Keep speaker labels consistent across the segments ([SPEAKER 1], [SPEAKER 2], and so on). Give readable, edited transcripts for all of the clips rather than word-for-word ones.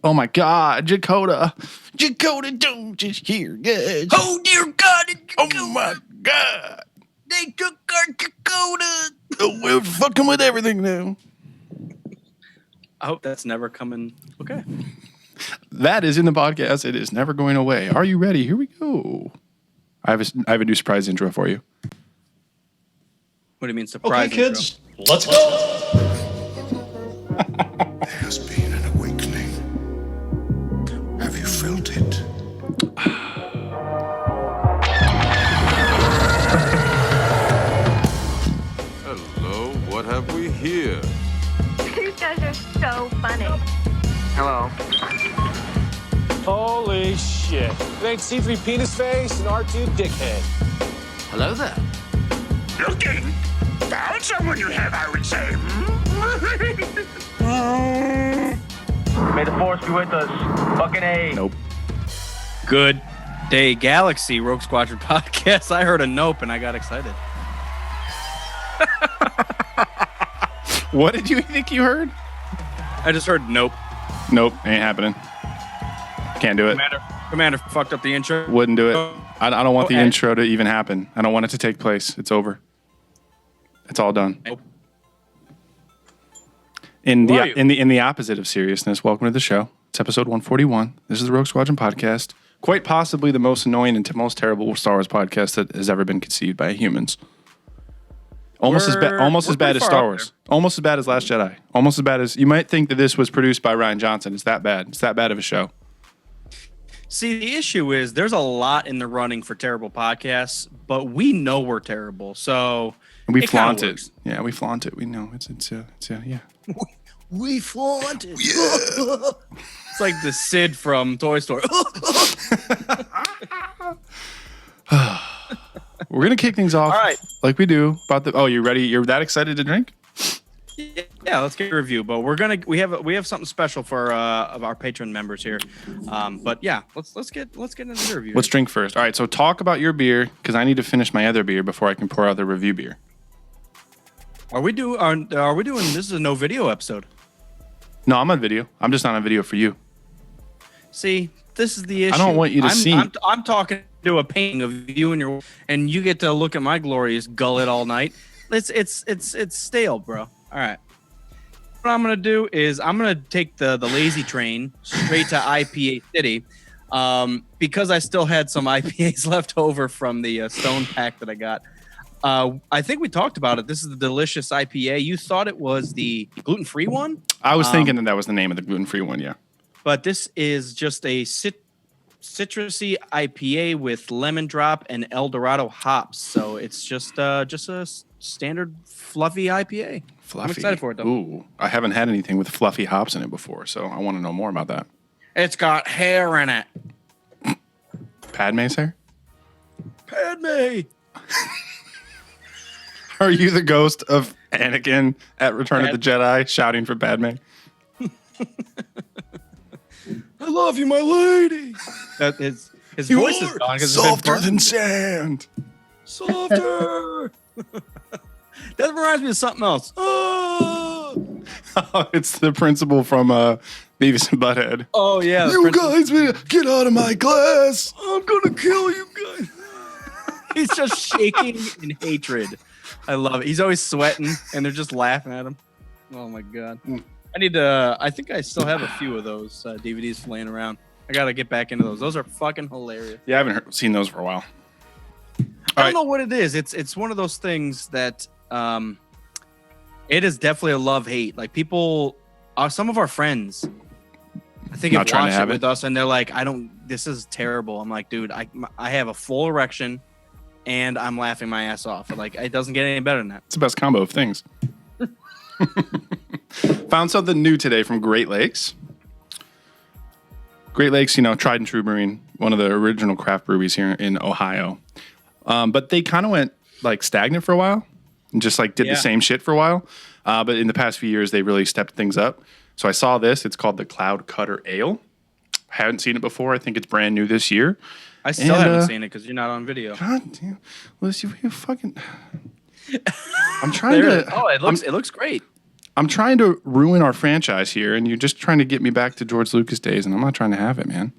[SPEAKER 1] Oh my God, Dakota, don't just hear guys.
[SPEAKER 2] Oh dear God!
[SPEAKER 1] Oh my God,
[SPEAKER 2] They took our Dakota.
[SPEAKER 1] oh, we're fucking with everything now.
[SPEAKER 3] I hope that's never coming. Okay.
[SPEAKER 1] That is in the podcast. It is never going away. Are you ready? Here we go. I have a new surprise intro for you.
[SPEAKER 3] What do you mean surprise?
[SPEAKER 2] Okay, kids, let's go.
[SPEAKER 4] There has been an awakening. Have you felt it?
[SPEAKER 5] Hello, what have we here?
[SPEAKER 6] You guys are so funny.
[SPEAKER 7] Hello.
[SPEAKER 8] Holy shit. It ain't C3 penis face and R2 dickhead.
[SPEAKER 7] Hello there.
[SPEAKER 4] Looking? Found someone you have, I would say.
[SPEAKER 7] May the force be with us. Fucking A.
[SPEAKER 1] Nope.
[SPEAKER 3] Good day, Galaxy Rogue Squadron Podcast. I heard a nope and I got excited.
[SPEAKER 1] What did you think you heard?
[SPEAKER 3] I just heard nope.
[SPEAKER 1] Nope, ain't happening. Can't do it.
[SPEAKER 3] Commander fucked up the intro.
[SPEAKER 1] Wouldn't do it. I don't want the
[SPEAKER 3] Okay.
[SPEAKER 1] intro to even happen. I don't want it to take place. It's over. It's all done.
[SPEAKER 3] Nope.
[SPEAKER 1] In
[SPEAKER 3] Who are you?
[SPEAKER 1] the opposite of seriousness, welcome to the show. It's episode 141. This is the Rogue Squadron Podcast. Quite possibly the most annoying and most terrible Star Wars podcast that has ever been conceived by humans. Almost as
[SPEAKER 3] We're
[SPEAKER 1] bad
[SPEAKER 3] pretty
[SPEAKER 1] as
[SPEAKER 3] far
[SPEAKER 1] Star
[SPEAKER 3] up
[SPEAKER 1] Wars. Almost as bad as Last Jedi. Almost as bad as you might think that this was produced by Rian Johnson. It's that bad. It's that bad of a show.
[SPEAKER 3] See, the issue is there's a lot in the running for terrible podcasts, but we know we're terrible. So
[SPEAKER 1] And we
[SPEAKER 3] it kinda
[SPEAKER 1] flaunt it.
[SPEAKER 3] works.
[SPEAKER 1] Yeah, we flaunt it. We know it's yeah.
[SPEAKER 3] We flaunt it. It's like the Sid from Toy Story.
[SPEAKER 1] We're gonna kick things off.
[SPEAKER 3] All right.
[SPEAKER 1] Like we do about the. Oh, you ready? You're that excited to drink?
[SPEAKER 3] Yeah, let's get a review. But we have something special for of our patron members here. But yeah, let's get into the review.
[SPEAKER 1] Let's drink first. All right. So talk about your beer because I need to finish my other beer before I can pour out the review beer.
[SPEAKER 3] Are we doing? This is a no video episode.
[SPEAKER 1] No, I'm on video. I'm just not on video for you.
[SPEAKER 3] See, this is the issue.
[SPEAKER 1] I don't want you to see.
[SPEAKER 3] I'm talking to a painting of you and you get to look at my glorious gullet all night. It's stale, bro. All right. What I'm gonna do is I'm gonna take the lazy train straight to IPA City, because I still had some IPAs left over from the Stone pack that I got. I think we talked about it. This is the delicious IPA. You thought it was the gluten-free one?
[SPEAKER 1] I was thinking that was the name of the gluten-free one. Yeah.
[SPEAKER 3] But this is just a citrusy IPA with lemon drop and El Dorado hops. So it's just a standard fluffy IPA.
[SPEAKER 1] Fluffy.
[SPEAKER 3] I'm excited for it, though.
[SPEAKER 1] Ooh, I haven't had anything with fluffy hops in it before, so I want to know more about that.
[SPEAKER 3] It's got hair in it.
[SPEAKER 1] Padme's hair?
[SPEAKER 3] Padme.
[SPEAKER 1] Are you the ghost of Anakin at Return of the Jedi shouting for Padme?
[SPEAKER 3] I love you, my lady. That his voice is gone because
[SPEAKER 1] softer than sand.
[SPEAKER 3] Softer. That reminds me of something else.
[SPEAKER 1] Oh, it's the principal from Beavis and Butthead.
[SPEAKER 3] Oh yeah.
[SPEAKER 1] You guys, get out of my class.
[SPEAKER 3] I'm gonna kill you guys. He's just shaking in hatred. I love it. He's always sweating, and they're just laughing at him. Oh my god. I need to. I think I still have a few of those DVDs laying around. I gotta get back into those. Those are fucking hilarious.
[SPEAKER 1] Yeah, I haven't seen those for a while.
[SPEAKER 3] I don't know what it is. It's one of those things that it is definitely a love-hate. Like people, some of our friends, I think
[SPEAKER 1] Not
[SPEAKER 3] have
[SPEAKER 1] trying to
[SPEAKER 3] watched
[SPEAKER 1] have
[SPEAKER 3] it
[SPEAKER 1] it.
[SPEAKER 3] with us, and they're like, this is terrible. I'm like, dude, I have a full erection, and I'm laughing my ass off. Like, it doesn't get any better than that.
[SPEAKER 1] It's the best combo of things. Found something new today from Great Lakes. Great Lakes, tried and true brewing, one of the original craft breweries here in Ohio. But they kind of went like stagnant for a while and just like did the same shit for a while. But in the past few years, they really stepped things up. So I saw this. It's called the Cloud Cutter Ale. I haven't seen it before. I think it's brand new this year.
[SPEAKER 3] I still haven't seen it because you're not on video.
[SPEAKER 1] God damn. Listen, you fucking... I'm trying to...
[SPEAKER 3] Oh, it looks great.
[SPEAKER 1] I'm trying to ruin our franchise here, and you're just trying to get me back to George Lucas days, and I'm not trying to have it, man.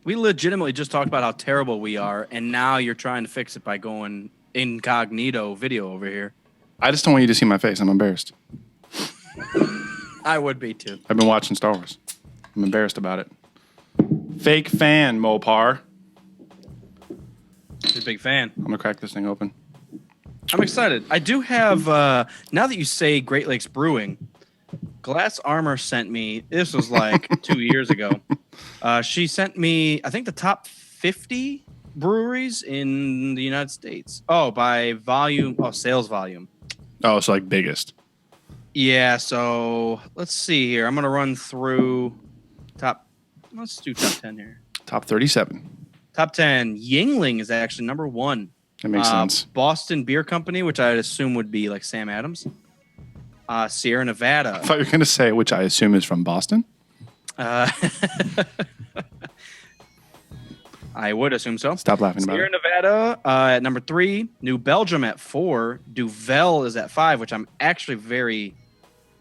[SPEAKER 3] We legitimately just talked about how terrible we are, and now you're trying to fix it by going incognito video over here.
[SPEAKER 1] I just don't want you to see my face. I'm embarrassed.
[SPEAKER 3] I would be too.
[SPEAKER 1] I've been watching Star Wars. I'm embarrassed about it. Fake fan, Mopar.
[SPEAKER 3] He's a big fan.
[SPEAKER 1] I'm going to crack this thing open.
[SPEAKER 3] I'm excited. I do have, now that you say Great Lakes Brewing, Glass Armor sent me, this was like 2 years ago. She sent me, I think, the top 50 breweries in the United States. Oh, by volume, sales volume.
[SPEAKER 1] Oh, so like biggest.
[SPEAKER 3] Yeah, so let's see here. I'm going to run through let's do top 10 here.
[SPEAKER 1] Top 37.
[SPEAKER 3] Top 10. Yingling is actually number 1.
[SPEAKER 1] That makes sense.
[SPEAKER 3] Boston Beer Company, which I'd assume would be like Sam Adams. Sierra Nevada.
[SPEAKER 1] I thought you were going to say, which I assume is from Boston.
[SPEAKER 3] I would assume so.
[SPEAKER 1] Stop laughing about
[SPEAKER 3] Sierra
[SPEAKER 1] it.
[SPEAKER 3] Nevada at number 3. New Belgium at 4. Duvel is at 5, which I'm actually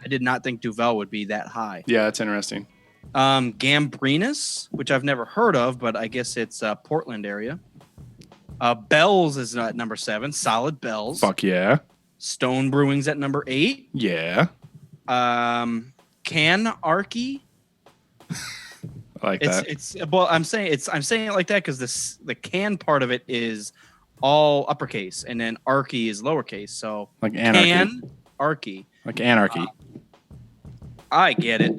[SPEAKER 3] I did not think Duvel would be that high.
[SPEAKER 1] Yeah, that's interesting.
[SPEAKER 3] Gambrinus, which I've never heard of, but I guess it's Portland area. Bell's is at number 7. Solid Bell's.
[SPEAKER 1] Fuck yeah.
[SPEAKER 3] Stone Brewing's at number 8.
[SPEAKER 1] Yeah.
[SPEAKER 3] Canarchy.
[SPEAKER 1] I like that.
[SPEAKER 3] I'm saying it like that because the can part of it is all uppercase and then archy is lowercase. So
[SPEAKER 1] like anarchy.
[SPEAKER 3] Canarchy.
[SPEAKER 1] Like anarchy.
[SPEAKER 3] I get it.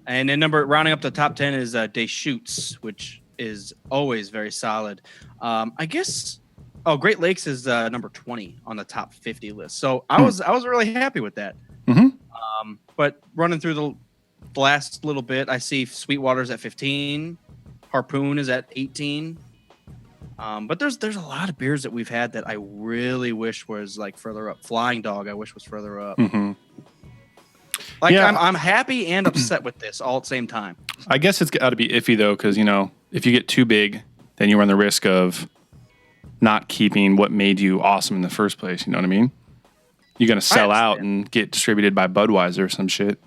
[SPEAKER 3] And then rounding up the top 10 is Deschutes, which is always very solid. I guess. Oh, Great Lakes is number 20 on the top 50 list. So I was really happy with that.
[SPEAKER 1] Mm-hmm.
[SPEAKER 3] But running through the last little bit, I see Sweetwater's at 15, Harpoon is at 18. But there's a lot of beers that we've had that I really wish was like further up. Flying Dog, I wish was further up.
[SPEAKER 1] Mm-hmm.
[SPEAKER 3] Like
[SPEAKER 1] yeah.
[SPEAKER 3] I'm happy and upset with this all at the same time.
[SPEAKER 1] I guess it's got to be iffy though, because if you get too big, then you run the risk of not keeping what made you awesome in the first place. You know what I mean? You're gonna sell out and get distributed by Budweiser or some shit.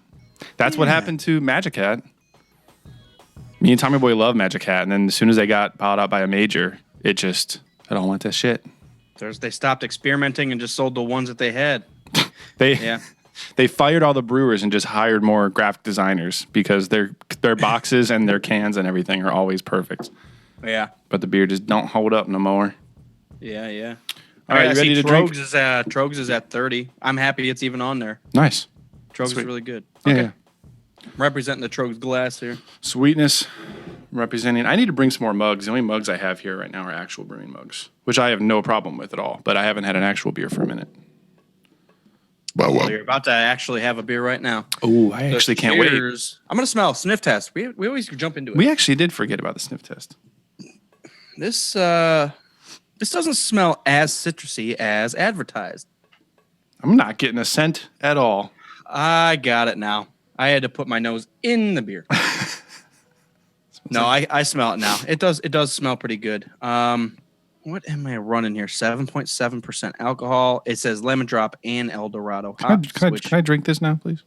[SPEAKER 1] That's what happened to Magic Hat. Me and Tommy Boy love Magic Hat, and then as soon as they got bought out by a major, I don't want that shit.
[SPEAKER 3] They stopped experimenting and just sold the ones that they had.
[SPEAKER 1] They fired all the brewers and just hired more graphic designers because their boxes and their cans and everything are always perfect.
[SPEAKER 3] Yeah.
[SPEAKER 1] But the beer just don't hold up no more.
[SPEAKER 3] Yeah.
[SPEAKER 1] All right, you ready to drink?
[SPEAKER 3] Trogs is at 30. I'm happy it's even on there.
[SPEAKER 1] Nice.
[SPEAKER 3] Trogs is really good.
[SPEAKER 1] Okay.
[SPEAKER 3] Yeah. Representing the Trogs glass here.
[SPEAKER 1] Sweetness representing. I need to bring some more mugs. The only mugs I have here right now are actual brewing mugs, which I have no problem with at all. But I haven't had an actual beer for a minute.
[SPEAKER 3] Well, you're about to actually have a beer right now.
[SPEAKER 1] Oh, I actually can't wait.
[SPEAKER 3] I'm gonna smell sniff test. We always jump into it.
[SPEAKER 1] We actually did forget about the sniff test.
[SPEAKER 3] This doesn't smell as citrusy as advertised.
[SPEAKER 1] I'm not getting a scent at all.
[SPEAKER 3] I got it now. I had to put my nose in the beer. No, I smell it now. It does smell pretty good. What am I running here? 7.7% alcohol. It says lemon drop and El Dorado hops.
[SPEAKER 1] Can I drink this now, please?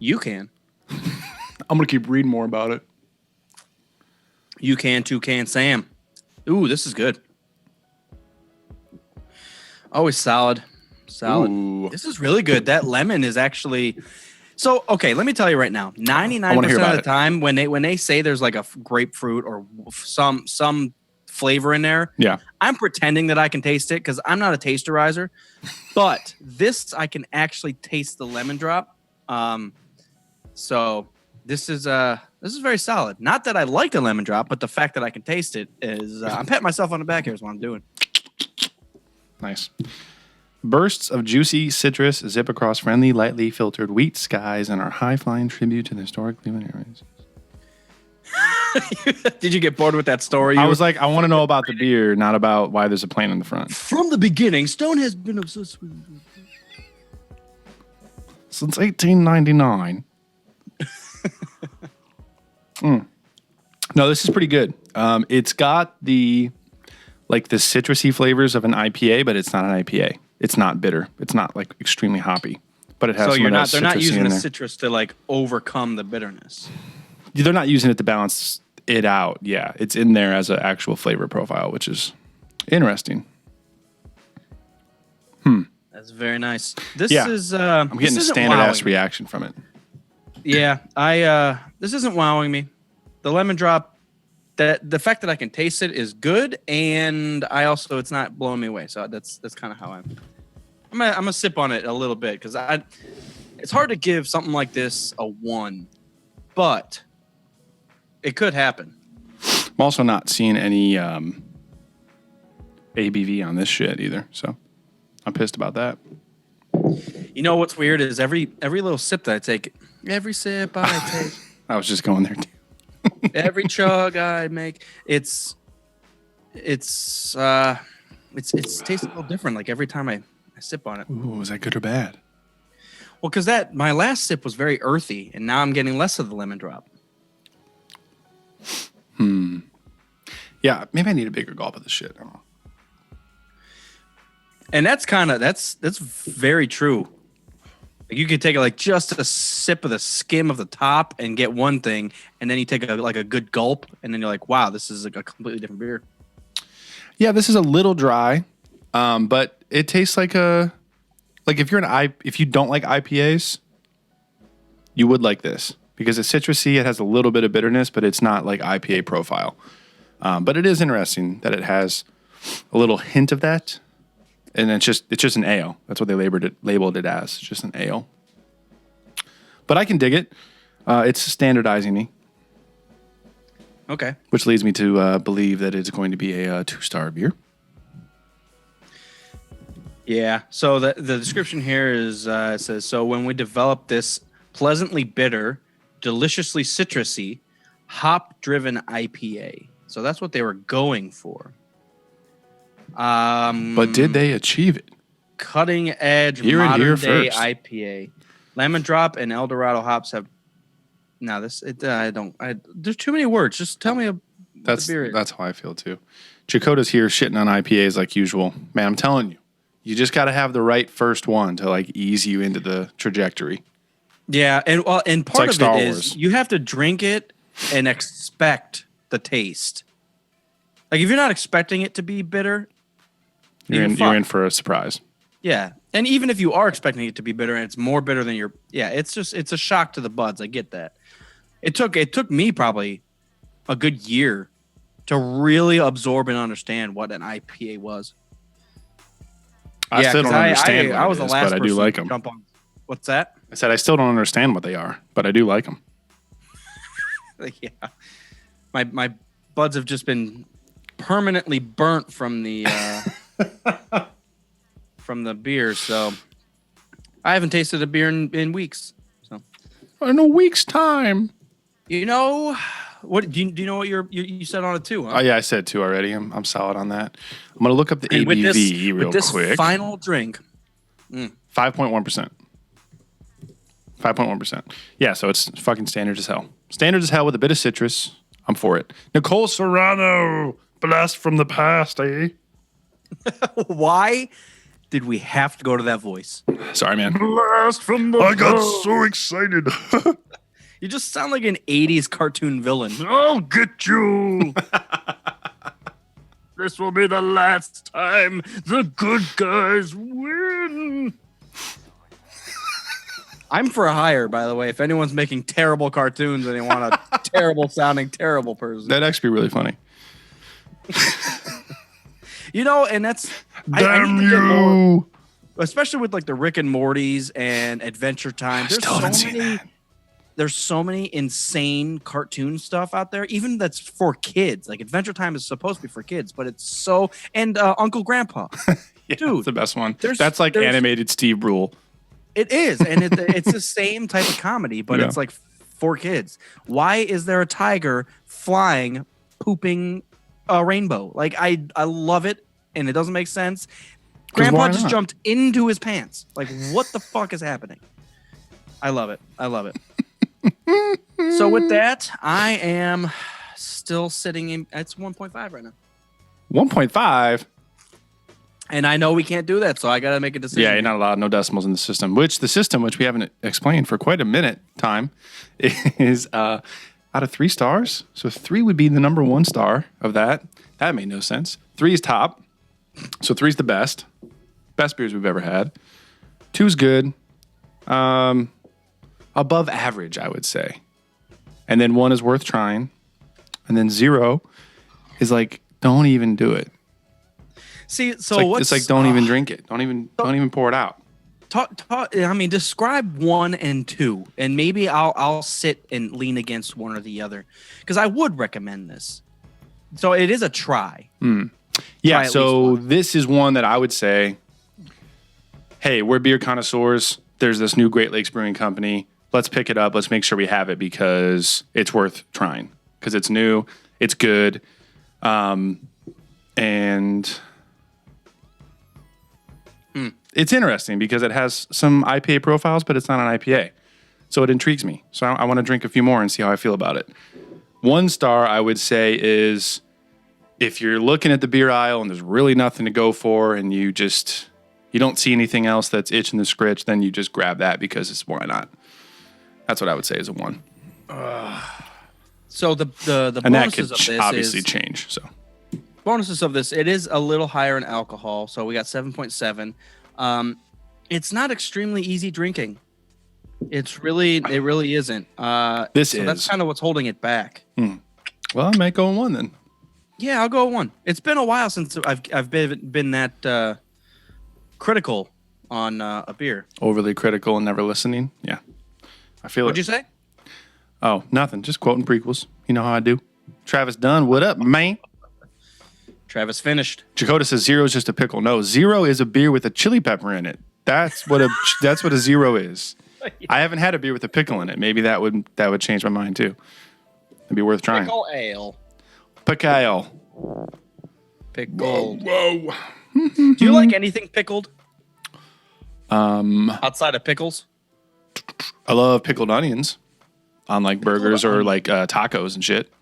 [SPEAKER 3] You can.
[SPEAKER 1] I'm going to keep reading more about it.
[SPEAKER 3] You can too, can Sam. Ooh, this is good. Always solid.
[SPEAKER 1] Ooh.
[SPEAKER 3] This is really good. That lemon is actually... So, okay, let me tell you right now. 99% of the time when they say there's like a grapefruit or some flavor in there,
[SPEAKER 1] yeah,
[SPEAKER 3] I'm pretending that I can taste it because I'm not a tasterizer. But this, I can actually taste the lemon drop. So this is very solid. Not that I like the lemon drop, but the fact that I can taste it is I'm patting myself on the back here is what I'm doing.
[SPEAKER 1] Nice. Bursts of juicy citrus zip across friendly, lightly filtered wheat skies and our high-flying tribute to the historic Cleveland areas.
[SPEAKER 3] Did you get bored with that story?
[SPEAKER 1] I was like, I want to know about the beer, not about why there's a plane in the front.
[SPEAKER 3] From the beginning, Stone has been obsessed with...
[SPEAKER 1] Since 1899. No, this is pretty good. It's got the citrusy flavors of an IPA, but it's not an IPA. It's not bitter. It's not like extremely hoppy. but it has
[SPEAKER 3] So
[SPEAKER 1] some of that
[SPEAKER 3] they're not
[SPEAKER 1] citrusy
[SPEAKER 3] using
[SPEAKER 1] in
[SPEAKER 3] the
[SPEAKER 1] there.
[SPEAKER 3] citrus to like overcome the bitterness.
[SPEAKER 1] They're not using it to balance it out. Yeah, it's in there as an actual flavor profile, which is interesting.
[SPEAKER 3] That's very nice. This
[SPEAKER 1] Yeah.
[SPEAKER 3] is
[SPEAKER 1] I'm getting a standard ass reaction from it.
[SPEAKER 3] Yeah, this isn't wowing me. The lemon drop, the fact that I can taste it is good, and it's not blowing me away. So that's kind of how I'm gonna sip on it a little bit because it's hard to give something like this a 1, but it could happen.
[SPEAKER 1] I'm also not seeing any ABV on this shit either, so I'm pissed about that.
[SPEAKER 3] You know what's weird is every little sip that I take, every sip I take,
[SPEAKER 1] I was just going there too.
[SPEAKER 3] every chug I make, it's tastes a little different. Like every time I sip on it.
[SPEAKER 1] Ooh, is that good or bad?
[SPEAKER 3] Well, because my last sip was very earthy, and now I'm getting less of the lemon drop.
[SPEAKER 1] Yeah, maybe I need a bigger gulp of this shit. I don't know.
[SPEAKER 3] And that's very true. Like you could take like just a sip of the skim of the top and get one thing, and then you take a good gulp, and then you're like, wow, this is like a completely different beer.
[SPEAKER 1] Yeah, this is a little dry, but it tastes like if you don't like IPAs, you would like this because it's citrusy. It has a little bit of bitterness, but it's not like IPA profile. But it is interesting that it has a little hint of that. And it's just an ale. That's what they labeled it as. It's just an ale. But I can dig it. It's standardizing me.
[SPEAKER 3] Okay.
[SPEAKER 1] Which leads me to believe that it's going to be a 2-star beer.
[SPEAKER 3] Yeah. So the description here is it says, so when we developed this pleasantly bitter, deliciously citrusy, hop-driven IPA. So that's what they were going for.
[SPEAKER 1] But did they achieve it?
[SPEAKER 3] Cutting edge modern day IPA. Lemon drop and El Dorado hops have. No, there's too many words. Just tell me the beer.
[SPEAKER 1] That's how I feel too. Jakota's here shitting on IPAs like usual. Man, I'm telling you, you just got to have the right first one to like ease you into the trajectory.
[SPEAKER 3] Yeah, and part
[SPEAKER 1] like
[SPEAKER 3] of
[SPEAKER 1] Star
[SPEAKER 3] it
[SPEAKER 1] Wars.
[SPEAKER 3] is you have to drink it and expect the taste. Like if you're not expecting it to be bitter,
[SPEAKER 1] You're in for a surprise.
[SPEAKER 3] Yeah. And even if you are expecting it to be bitter and it's more bitter than it's a shock to the buds. I get that. It took me probably a good year to really absorb and understand what an IPA was.
[SPEAKER 1] I still don't understand
[SPEAKER 3] I was
[SPEAKER 1] what
[SPEAKER 3] the
[SPEAKER 1] it is,
[SPEAKER 3] last
[SPEAKER 1] but I
[SPEAKER 3] person
[SPEAKER 1] do like
[SPEAKER 3] to
[SPEAKER 1] them.
[SPEAKER 3] jump on. What's that?
[SPEAKER 1] I said I still don't understand what they are, but I do like them.
[SPEAKER 3] Yeah. My buds have just been permanently burnt from the from the beer, so I haven't tasted a beer in weeks. So
[SPEAKER 1] In a week's time.
[SPEAKER 3] you know what? Do you know what you said on it too? Huh?
[SPEAKER 1] Oh yeah, I said 2 already. I'm solid on that. I'm gonna look up the
[SPEAKER 3] And
[SPEAKER 1] ABV real
[SPEAKER 3] with this
[SPEAKER 1] quick.
[SPEAKER 3] final drink,
[SPEAKER 1] 5.1%. 5.1%. Yeah, so it's fucking standard as hell. Standard as hell with a bit of citrus. I'm for it. Nicole Serrano, blast from the past, eh?
[SPEAKER 3] why did we have to go to that voice?
[SPEAKER 1] Sorry, man.
[SPEAKER 4] Blast from the
[SPEAKER 1] I got so excited.
[SPEAKER 3] You just sound like an 80s cartoon villain.
[SPEAKER 4] I'll get you. This will be the last time the good guys win.
[SPEAKER 3] I'm for hire, by the way. If anyone's making terrible cartoons and they want a terrible sounding, terrible person.
[SPEAKER 1] That'd actually be really funny.
[SPEAKER 3] You know, and that's I
[SPEAKER 1] Damn
[SPEAKER 3] need to get more,
[SPEAKER 1] you.
[SPEAKER 3] especially with like the Rick and Morty's and Adventure Time. There's so many insane cartoon stuff out there, even that's for kids. Like Adventure Time is supposed to be for kids, but it's so and Uncle Grandpa.
[SPEAKER 1] Yeah,
[SPEAKER 3] Dude,
[SPEAKER 1] that's the best one.
[SPEAKER 3] there's-
[SPEAKER 1] That's like
[SPEAKER 3] there's-
[SPEAKER 1] animated Steve Brule.
[SPEAKER 3] It is, and it's the same type of comedy, but
[SPEAKER 1] Yeah.
[SPEAKER 3] it's like for kids. Why is there a tiger flying, pooping a rainbow? Like I love it, and it doesn't make sense. Grandpa
[SPEAKER 1] why
[SPEAKER 3] just
[SPEAKER 1] not?
[SPEAKER 3] jumped into his pants. Like what the fuck is happening? I love it. I love it. So with that, I am still sitting in. It's 1.5 right now.
[SPEAKER 1] 1.5.
[SPEAKER 3] And I know we can't do that, so I got to make a decision.
[SPEAKER 1] Yeah, you're not allowed. No decimals in the system. Which we haven't explained for quite a minute time, is out of 3 stars. So 3 would be the number 1 star of that. That made no sense. 3 is top. So 3 is the best. Best beers we've ever had. 2 is good. Above average, I would say. And then 1 is worth trying. And then 0 is like, don't even do it.
[SPEAKER 3] See, so
[SPEAKER 1] it's like don't even drink it. Don't even pour it out.
[SPEAKER 3] Describe 1 and 2, and maybe I'll sit and lean against one or the other, because I would recommend this. So it is a try.
[SPEAKER 1] Yeah. So this is one that I would say, hey, we're beer connoisseurs. There's this new Great Lakes Brewing Company. Let's pick it up. Let's make sure we have it because it's worth trying. Because it's new, it's good, and. It's interesting because it has some IPA profiles, but it's not an IPA. So it intrigues me. So I want to drink a few more and see how I feel about it. 1 star, I would say, is if you're looking at the beer aisle and there's really nothing to go for and you don't see anything else that's itching the scritch, then you just grab that because it's why not. That's what I would say is a 1.
[SPEAKER 3] So the
[SPEAKER 1] and that
[SPEAKER 3] bonuses
[SPEAKER 1] could
[SPEAKER 3] of this
[SPEAKER 1] obviously
[SPEAKER 3] is,
[SPEAKER 1] change. So
[SPEAKER 3] bonuses of this, it is a little higher in alcohol. So we got 7.7. It's not extremely easy drinking. It really isn't. That's kind of what's holding it back.
[SPEAKER 1] Well, I might go 1 then.
[SPEAKER 3] Yeah, I'll go 1. It's been a while since I've been that critical on a beer.
[SPEAKER 1] Overly critical and never listening. Yeah, I feel
[SPEAKER 3] What'd you say?
[SPEAKER 1] Oh, nothing. Just quoting prequels. You know how I do. Travis Dunn, what up, man?
[SPEAKER 3] Travis finished.
[SPEAKER 1] Dakota says 0 is just a pickle. No, 0 is a beer with a chili pepper in it. That's what a 0 is. I haven't had a beer with a pickle in it. Maybe that would change my mind too. It'd be worth trying.
[SPEAKER 3] Pickle ale.
[SPEAKER 1] Pickle.
[SPEAKER 3] Pickled.
[SPEAKER 1] Whoa.
[SPEAKER 3] Do you like anything pickled? Outside of pickles?
[SPEAKER 1] I love pickled onions on like burgers or like tacos and shit.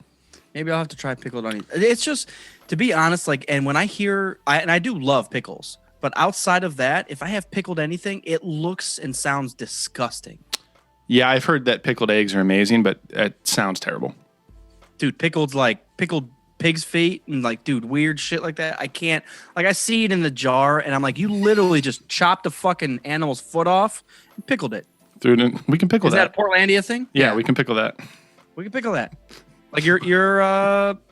[SPEAKER 3] Maybe I'll have to try pickled onions. It's just, to be honest, and when I hear, and I do love pickles, but outside of that, if I have pickled anything, it looks and sounds disgusting.
[SPEAKER 1] Yeah, I've heard that pickled eggs are amazing, but it sounds terrible.
[SPEAKER 3] Dude, pickled pig's feet and weird shit like that. I can't, I see it in the jar and I'm like, you literally just chopped a fucking animal's foot off and pickled it.
[SPEAKER 1] Dude, we can pickle that.
[SPEAKER 3] Is that a Portlandia thing?
[SPEAKER 1] Yeah, we can pickle that.
[SPEAKER 3] We can pickle that. Like your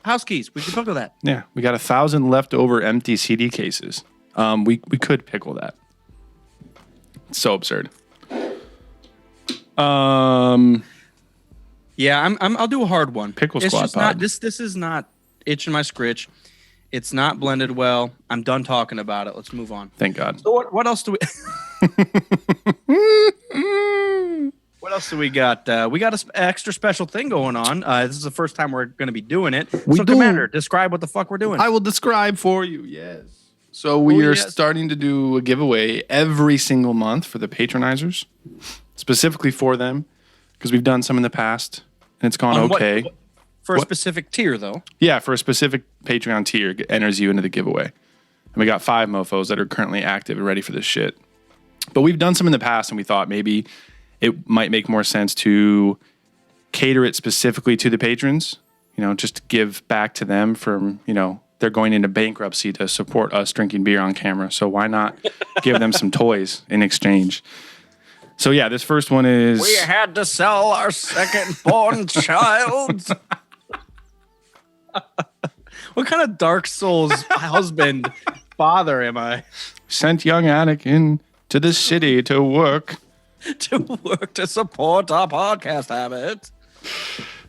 [SPEAKER 3] house keys. We can pickle that.
[SPEAKER 1] Yeah, we got 1,000 leftover empty CD cases. We could pickle that. It's so absurd.
[SPEAKER 3] Yeah, I'll do a hard one.
[SPEAKER 1] Pickle
[SPEAKER 3] it's
[SPEAKER 1] Squad
[SPEAKER 3] just
[SPEAKER 1] pod.
[SPEAKER 3] Not, this is not itching my scritch. It's not blended well. I'm done talking about it. Let's move on.
[SPEAKER 1] Thank God.
[SPEAKER 3] So what else do we? What else do we got? We got an extra special thing going on. This is the first time we're going to be doing it. Commander, describe what the fuck we're doing.
[SPEAKER 1] I will describe for you. Yes. So we are starting to do a giveaway every single month for the patronizers, specifically for them, because we've done some in the past and it's gone okay.
[SPEAKER 3] For a specific tier, though.
[SPEAKER 1] Yeah, for a specific Patreon tier, enters you into the giveaway. And we got 5 mofos that are currently active and ready for this shit. But we've done some in the past, and we thought maybe it might make more sense to cater it specifically to the patrons, just to give back to them from, they're going into bankruptcy to support us drinking beer on camera. So why not give them some toys in exchange? So yeah, this first one is...
[SPEAKER 3] We had to sell our second-born child. What kind of Dark Souls husband father am I?
[SPEAKER 1] Sent young Anakin to the city to work.
[SPEAKER 3] To support our podcast habit.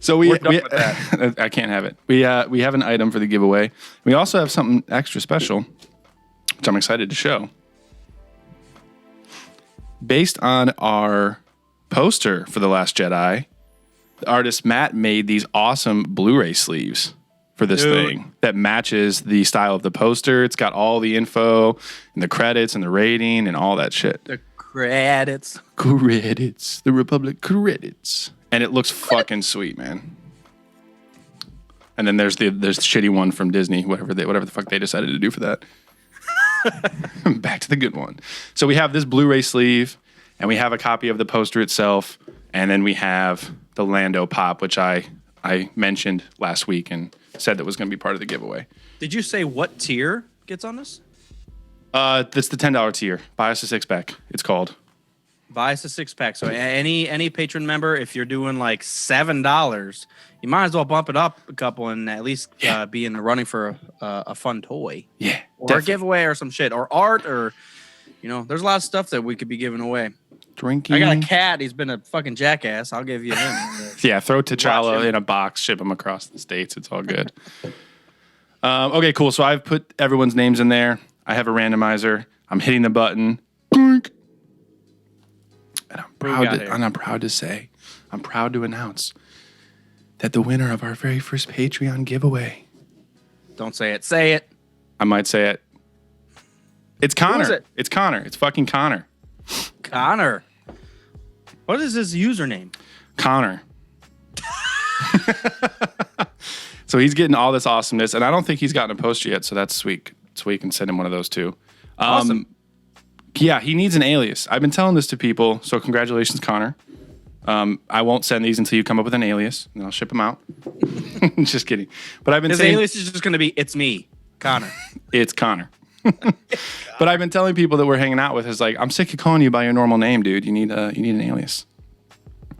[SPEAKER 1] So we I can't have it. We have an item for the giveaway. We also have something extra special, which I'm excited to show. Based on our poster for The Last Jedi, the artist Matt made these awesome Blu-ray sleeves for this thing that matches the style of the poster. It's got all the info and the credits and the rating and all that shit.
[SPEAKER 3] The credits.
[SPEAKER 1] The Republic credits. And it looks fucking sweet, man. And then there's the shitty one from Disney, whatever the fuck they decided to do for that. Back to the good one. So we have this Blu-ray sleeve, and we have a copy of the poster itself, and then we have the Lando pop, which I mentioned last week and said that was going to be part of the giveaway.
[SPEAKER 3] Did you say what tier gets on this?
[SPEAKER 1] That's the $10 tier. Buy us a 6-pack. It's called.
[SPEAKER 3] Buy us a 6-pack. So any patron member, if you're doing like $7, you might as well bump it up a couple and at least be in the running for a fun toy.
[SPEAKER 1] Yeah,
[SPEAKER 3] or
[SPEAKER 1] definitely.
[SPEAKER 3] a giveaway or some shit or art or there's a lot of stuff that we could be giving away.
[SPEAKER 1] Drinking.
[SPEAKER 3] I got a cat. He's been a fucking jackass. I'll give you him.
[SPEAKER 1] Yeah, throw
[SPEAKER 3] Watch
[SPEAKER 1] T'Challa
[SPEAKER 3] him.
[SPEAKER 1] in a box, ship him across the states. It's all good. Okay, cool. So I've put everyone's names in there. I have a randomizer. I'm hitting the button. Boink. And I'm proud to announce that the winner of our very first Patreon giveaway.
[SPEAKER 3] Don't say it. Say it.
[SPEAKER 1] I might say it. It's Connor.
[SPEAKER 3] is it?
[SPEAKER 1] It's Connor. It's fucking Connor.
[SPEAKER 3] Connor. What is his username?
[SPEAKER 1] Connor. So he's getting all this awesomeness, and I don't think he's gotten a poster yet, so that's sweet. So we can send him one of those too.
[SPEAKER 3] Awesome.
[SPEAKER 1] Yeah, he needs an alias. I've been telling this to people, so congratulations, Connor. I won't send these until you come up with an alias, and I'll ship them out. Just kidding. But I've been
[SPEAKER 3] His
[SPEAKER 1] saying
[SPEAKER 3] alias is just going to be "It's me, Connor."
[SPEAKER 1] it's Connor. But I've been telling people that we're hanging out with is like, I'm sick of calling you by your normal name, dude. You need an alias.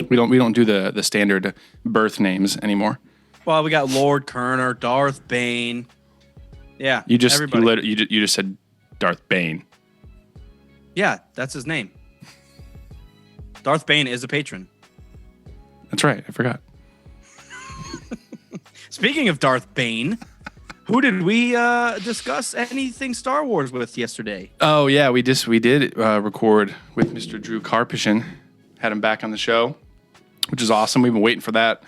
[SPEAKER 1] We don't do the standard birth names anymore.
[SPEAKER 3] Well, we got Lord Kerner, Darth Bane. Yeah,
[SPEAKER 1] You just
[SPEAKER 3] everybody.
[SPEAKER 1] you just said Darth Bane.
[SPEAKER 3] Yeah, that's his name. Darth Bane is a patron.
[SPEAKER 1] That's right. I forgot.
[SPEAKER 3] Speaking of Darth Bane, who did we discuss anything Star Wars with yesterday?
[SPEAKER 1] Oh yeah, we did record with Mr. Drew Karpyshyn. Had him back on the show, which is awesome. We've been waiting for that.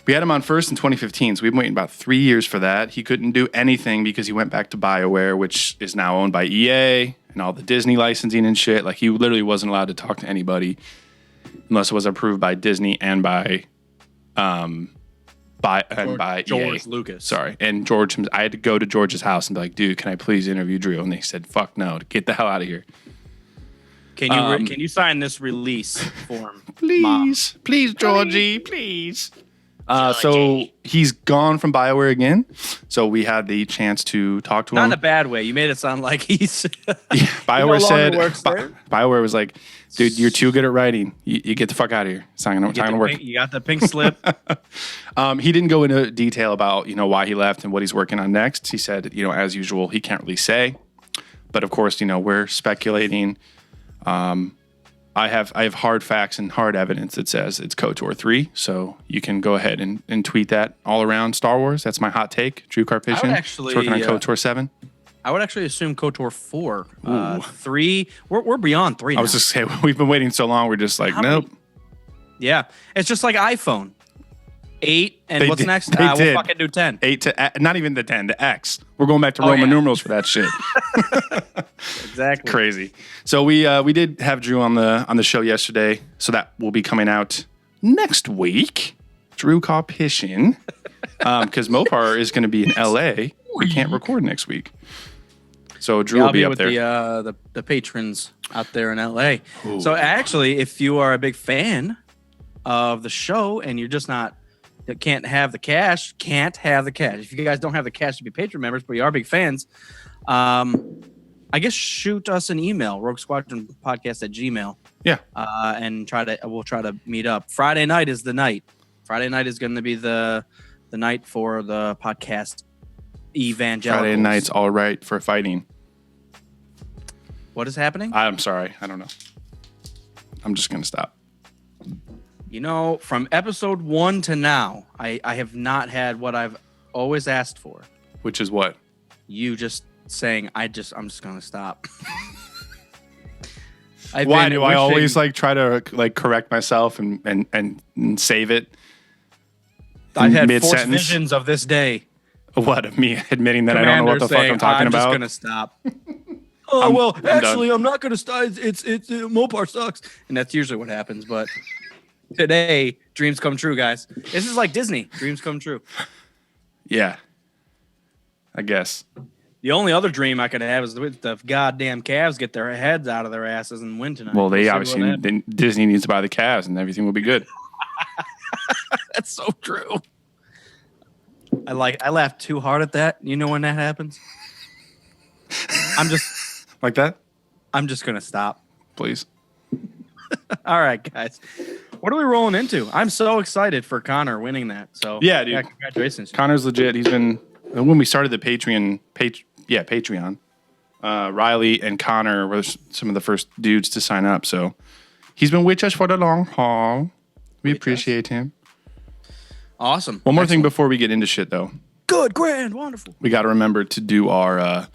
[SPEAKER 1] We had him on first in 2015, so we've been waiting about 3 years for that. He couldn't do anything because he went back to BioWare, which is now owned by EA and all the Disney licensing and shit. Like he literally wasn't allowed to talk to anybody unless it was approved by Disney and by
[SPEAKER 3] George
[SPEAKER 1] EA.
[SPEAKER 3] Lucas.
[SPEAKER 1] Sorry, and George. I had to go to George's house and be like, "Dude, can I please interview Drew?" And they said, "Fuck no, get the hell out of here."
[SPEAKER 3] Can you sign this release form,
[SPEAKER 1] Please, please, Georgie, please. So he's gone from BioWare again. So we had the chance to talk to
[SPEAKER 3] Not
[SPEAKER 1] him.
[SPEAKER 3] in a bad way. You made it sound like he's.
[SPEAKER 1] Yeah, BioWare
[SPEAKER 3] no
[SPEAKER 1] said.
[SPEAKER 3] longer works there?
[SPEAKER 1] BioWare was like, "Dude, you're too good at writing. You get the fuck out of here. It's not gonna work."
[SPEAKER 3] You got the pink slip.
[SPEAKER 1] He didn't go into detail about why he left and what he's working on next. He said, as usual, he can't really say. But of course, we're speculating. I have hard facts and hard evidence that says it's KOTOR 3, so you can go ahead and tweet that all around Star Wars. That's my hot take. Drew Karpyshyn.
[SPEAKER 3] actually,
[SPEAKER 1] He's working on KOTOR 7.
[SPEAKER 3] I would actually assume KOTOR 4. 3. We're beyond 3 now.
[SPEAKER 1] I was just saying, we've been waiting so long, we're just like, nope.
[SPEAKER 3] Yeah. It's just like iPhone. 8, and
[SPEAKER 1] They
[SPEAKER 3] what's
[SPEAKER 1] did-
[SPEAKER 3] next?
[SPEAKER 1] they
[SPEAKER 3] We'll
[SPEAKER 1] did.
[SPEAKER 3] fucking do 10.
[SPEAKER 1] 8 to, not even the 10, the X. We're going back to Roman
[SPEAKER 3] yeah.
[SPEAKER 1] numerals for that shit.
[SPEAKER 3] Exactly.
[SPEAKER 1] Crazy. So we did have Drew on the show yesterday, so that will be coming out next week. Drew Karpyshyn, because Mopar is going to be in LA. We can't record next week, so Drew
[SPEAKER 3] Yeah,
[SPEAKER 1] will
[SPEAKER 3] I'll
[SPEAKER 1] be
[SPEAKER 3] be
[SPEAKER 1] up
[SPEAKER 3] with
[SPEAKER 1] there.
[SPEAKER 3] the patrons out there in LA. So actually, if you are a big fan of the show and you're just not can't have the cash. If you guys don't have the cash to be patron members, but you are big fans, I guess shoot us an email, Rogue Squadron Podcast at Gmail.
[SPEAKER 1] Yeah.
[SPEAKER 3] And we'll try to meet up. Friday night is the night. Friday night is going to be the night for the podcast evangelicals.
[SPEAKER 1] Friday night's all right for fighting.
[SPEAKER 3] What is happening?
[SPEAKER 1] I'm sorry. I don't know. I'm just going to stop.
[SPEAKER 3] From episode 1 to now, I have not had what I've always asked for.
[SPEAKER 1] Which is what?
[SPEAKER 3] You just saying, I'm just going to stop.
[SPEAKER 1] Why do I always try to correct myself and save it?
[SPEAKER 3] I've had forced
[SPEAKER 1] mid-sentence?
[SPEAKER 3] visions of this day.
[SPEAKER 1] What, of me admitting that I don't know what the fuck I'm talking about?
[SPEAKER 3] I'm just going to stop. I'm not going to stop. It's Mopar sucks. And that's usually what happens. But today, dreams come true, guys. This is like Disney. Dreams come true.
[SPEAKER 1] Yeah. I guess.
[SPEAKER 3] The only other dream I could have is with the goddamn Cavs get their heads out of their asses and win tonight.
[SPEAKER 1] Well, they
[SPEAKER 3] We'll see
[SPEAKER 1] obviously
[SPEAKER 3] what happens.
[SPEAKER 1] Disney needs to buy the Cavs, and everything will be good.
[SPEAKER 3] That's so true. I laughed too hard at that. You know when that happens?
[SPEAKER 1] Like that,
[SPEAKER 3] I'm just gonna stop.
[SPEAKER 1] please.
[SPEAKER 3] All right, guys. What are we rolling into? I'm so excited for Connor winning that. So
[SPEAKER 1] Yeah, dude.
[SPEAKER 3] congratulations.
[SPEAKER 1] Connor's legit. He's been when we started the Patreon. Riley and Connor were some of the first dudes to sign up. So he's been with us for the long haul. We appreciate him.
[SPEAKER 3] Awesome.
[SPEAKER 1] One more thing before we get into shit, though.
[SPEAKER 3] Good, grand, wonderful.
[SPEAKER 1] We got to remember to do our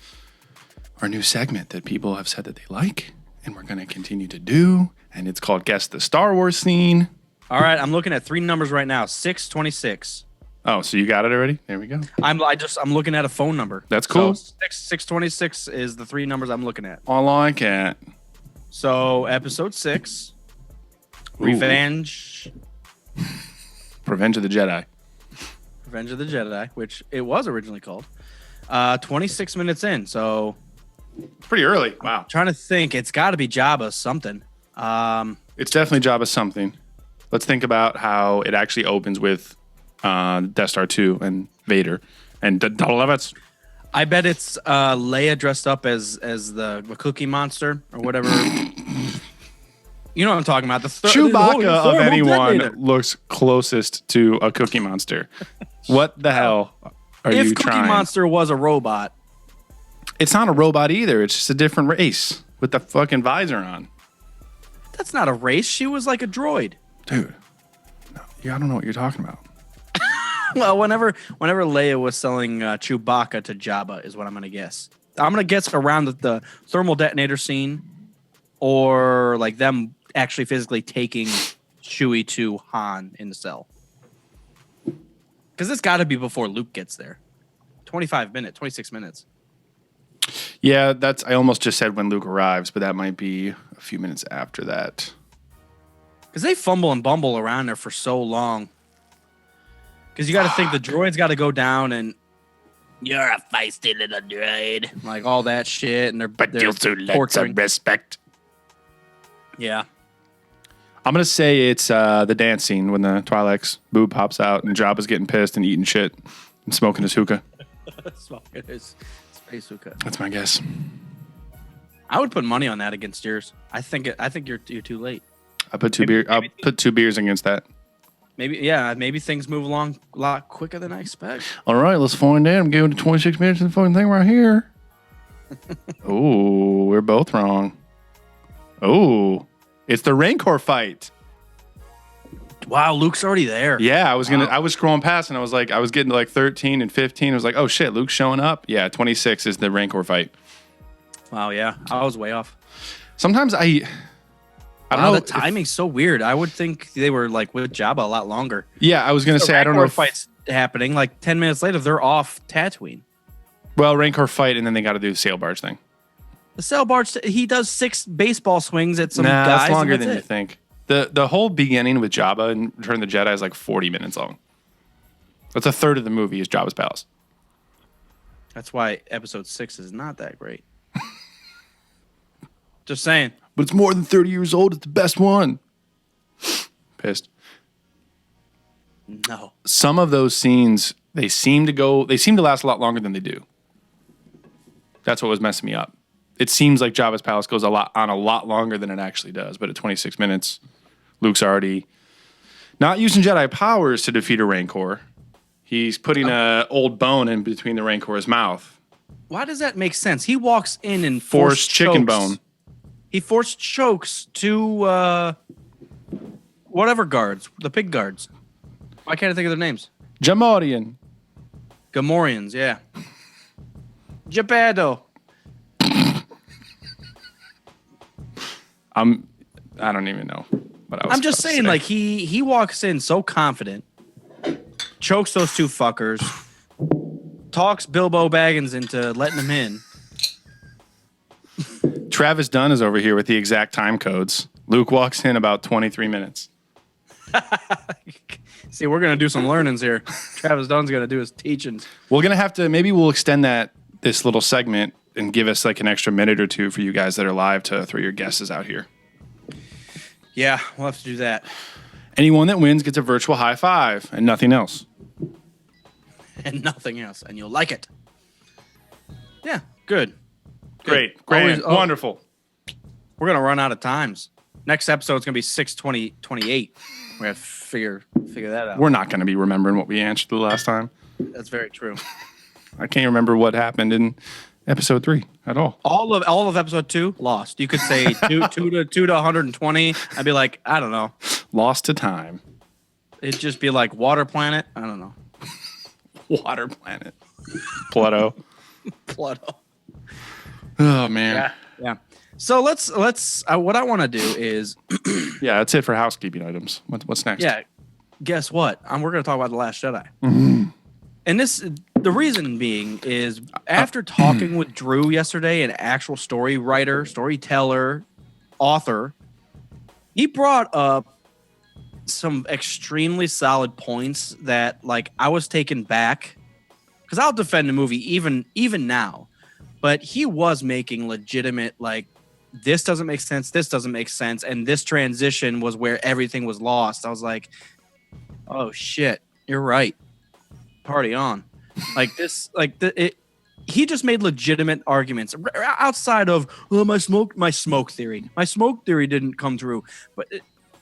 [SPEAKER 1] new segment that people have said that they like, and we're going to continue to do. And it's called Guess the Star Wars Scene.
[SPEAKER 3] All right, I'm looking at 3 numbers right now. 626.
[SPEAKER 1] Oh, so you got it already? There we go.
[SPEAKER 3] I'm looking at a phone number.
[SPEAKER 1] That's cool.
[SPEAKER 3] So 626 is the 3 numbers I'm looking at.
[SPEAKER 1] I like it.
[SPEAKER 3] So episode 6,
[SPEAKER 1] Ooh.
[SPEAKER 3] Revenge
[SPEAKER 1] Revenge of the Jedi.
[SPEAKER 3] of the Jedi, which it was originally called. 26 minutes in. So
[SPEAKER 1] It's pretty early. Wow.
[SPEAKER 3] trying to think, it's got to be Jabba something.
[SPEAKER 1] It's definitely Jabba something. Let's think about how it actually opens with Death Star 2 and Vader and Double Levitts.
[SPEAKER 3] I bet it's Leia dressed up as the Cookie Monster or whatever. You know what I'm talking about. The
[SPEAKER 1] Chewbacca of
[SPEAKER 3] thermal
[SPEAKER 1] anyone
[SPEAKER 3] detonator.
[SPEAKER 1] looks closest to a Cookie Monster. What the hell are
[SPEAKER 3] If
[SPEAKER 1] you
[SPEAKER 3] Cookie
[SPEAKER 1] trying?
[SPEAKER 3] Monster was a robot,
[SPEAKER 1] It's not a robot either. It's just a different race with the fucking visor on.
[SPEAKER 3] that's not a race. She was like a droid.
[SPEAKER 1] Dude, no, I don't know what you're talking about.
[SPEAKER 3] Well, whenever Leia was selling Chewbacca to Jabba is what I'm going to guess. I'm going to guess around the thermal detonator scene or like them actually physically taking Chewie to Han in the cell. Because it's got to be before Luke gets there. 26 minutes.
[SPEAKER 1] Yeah, I almost just said when Luke arrives, but that might be a few minutes after that.
[SPEAKER 3] Because they fumble and bumble around there for so long. Because you got to think the droid's got to go down and you're a feisty little droid. Like all that shit. And they're torturing.
[SPEAKER 1] respect.
[SPEAKER 3] Yeah.
[SPEAKER 1] I'm going to say it's the dance scene when the Twi'lek's boob pops out and Jabba's getting pissed and eating shit and smoking his hookah.
[SPEAKER 3] Smoking his space hookah.
[SPEAKER 1] That's my guess.
[SPEAKER 3] I would put money on that against yours. I think you're too late.
[SPEAKER 1] I'll put two beers against that.
[SPEAKER 3] Maybe things move along a lot quicker than I expect.
[SPEAKER 1] All right, let's find out. I'm giving it 26 minutes of the fucking thing right here. Oh, we're both wrong. Oh, it's the Rancor fight.
[SPEAKER 3] Wow, Luke's already there.
[SPEAKER 1] Yeah, I was scrolling past and I was getting to like 13 and 15. I was like, oh shit, Luke's showing up. Yeah, 26 is the Rancor fight.
[SPEAKER 3] Wow, yeah. I was way off.
[SPEAKER 1] Sometimes I don't know.
[SPEAKER 3] The timing's so weird. I would think they were like with Jabba a lot longer.
[SPEAKER 1] Yeah, I was going to say, I don't know.
[SPEAKER 3] Rancor fight's happening. Like 10 minutes later, they're off Tatooine.
[SPEAKER 1] Well, Rancor fight and then they got to do the sail barge thing.
[SPEAKER 3] The sail barge, he does 6 baseball swings at some
[SPEAKER 1] Nah,
[SPEAKER 3] guys.
[SPEAKER 1] that's longer
[SPEAKER 3] and
[SPEAKER 1] than you
[SPEAKER 3] that's it.
[SPEAKER 1] think. The whole beginning with Jabba and Return of the Jedi is like 40 minutes long. That's a third of the movie is Jabba's palace.
[SPEAKER 3] That's why episode 6 is not that great. Just saying.
[SPEAKER 1] But it's more than 30 years old. It's the best one. Pissed.
[SPEAKER 3] No.
[SPEAKER 1] Some of those scenes, they seem to last a lot longer than they do. That's what was messing me up. It seems like Jabba's palace goes a lot longer than it actually does. But at 26 minutes, Luke's already not using Jedi powers to defeat a Rancor. He's putting a old bone in between the Rancor's mouth.
[SPEAKER 3] Why does that make sense? He walks in and
[SPEAKER 1] Forced chicken
[SPEAKER 3] chokes.
[SPEAKER 1] bone.
[SPEAKER 3] He forced chokes to whatever guards, the pig guards. Why can't I think of their names?
[SPEAKER 1] Jamorian.
[SPEAKER 3] Gamorreans, yeah. Geppetto.
[SPEAKER 1] I don't even know what I was
[SPEAKER 3] I'm just
[SPEAKER 1] about to
[SPEAKER 3] saying,
[SPEAKER 1] say.
[SPEAKER 3] like he walks in so confident, chokes those 2 fuckers, talks Bilbo Baggins into letting him in.
[SPEAKER 1] Travis Dunn is over here with the exact time codes. Luke walks in about 23 minutes.
[SPEAKER 3] See, we're gonna do some learnings here. Travis Dunn's gonna do his teachings.
[SPEAKER 1] We're gonna have to maybe we'll extend that this little segment and give us like an extra minute or two for you guys that are live to throw your guesses out here.
[SPEAKER 3] Yeah, we'll have to do that.
[SPEAKER 1] Anyone that wins gets a virtual high five and nothing else.
[SPEAKER 3] And nothing else, and you'll like it. Yeah, good.
[SPEAKER 1] Great.
[SPEAKER 3] Always-
[SPEAKER 1] Wonderful.
[SPEAKER 3] We're gonna run out of times. Next episode's gonna be 6/20/28. We have to figure that out.
[SPEAKER 1] We're not going to be remembering what we answered the last time.
[SPEAKER 3] That's very true.
[SPEAKER 1] I can't remember what happened in episode 3 at all.
[SPEAKER 3] All of episode 2 lost. You could say 2 to 120. I'd be like, I don't know.
[SPEAKER 1] Lost to time.
[SPEAKER 3] It'd just be like Water Planet. I don't know.
[SPEAKER 1] Water planet. Pluto.
[SPEAKER 3] Pluto.
[SPEAKER 1] Oh, man.
[SPEAKER 3] Yeah. So let's. What I want to do is.
[SPEAKER 1] Yeah, that's it for housekeeping items. What's next?
[SPEAKER 3] Yeah. Guess what? We're going to talk about The Last Jedi.
[SPEAKER 1] Mm-hmm.
[SPEAKER 3] And the reason being is after talking with Drew yesterday, an actual story writer, storyteller, author, he brought up some extremely solid points that like I was taken back because I'll defend the movie even now, but he was making legitimate like this doesn't make sense, and this transition was where everything was lost. I was like, oh shit, you're right. Party on. Like this, like he just made legitimate arguments outside of my smoke theory. My smoke theory didn't come through, but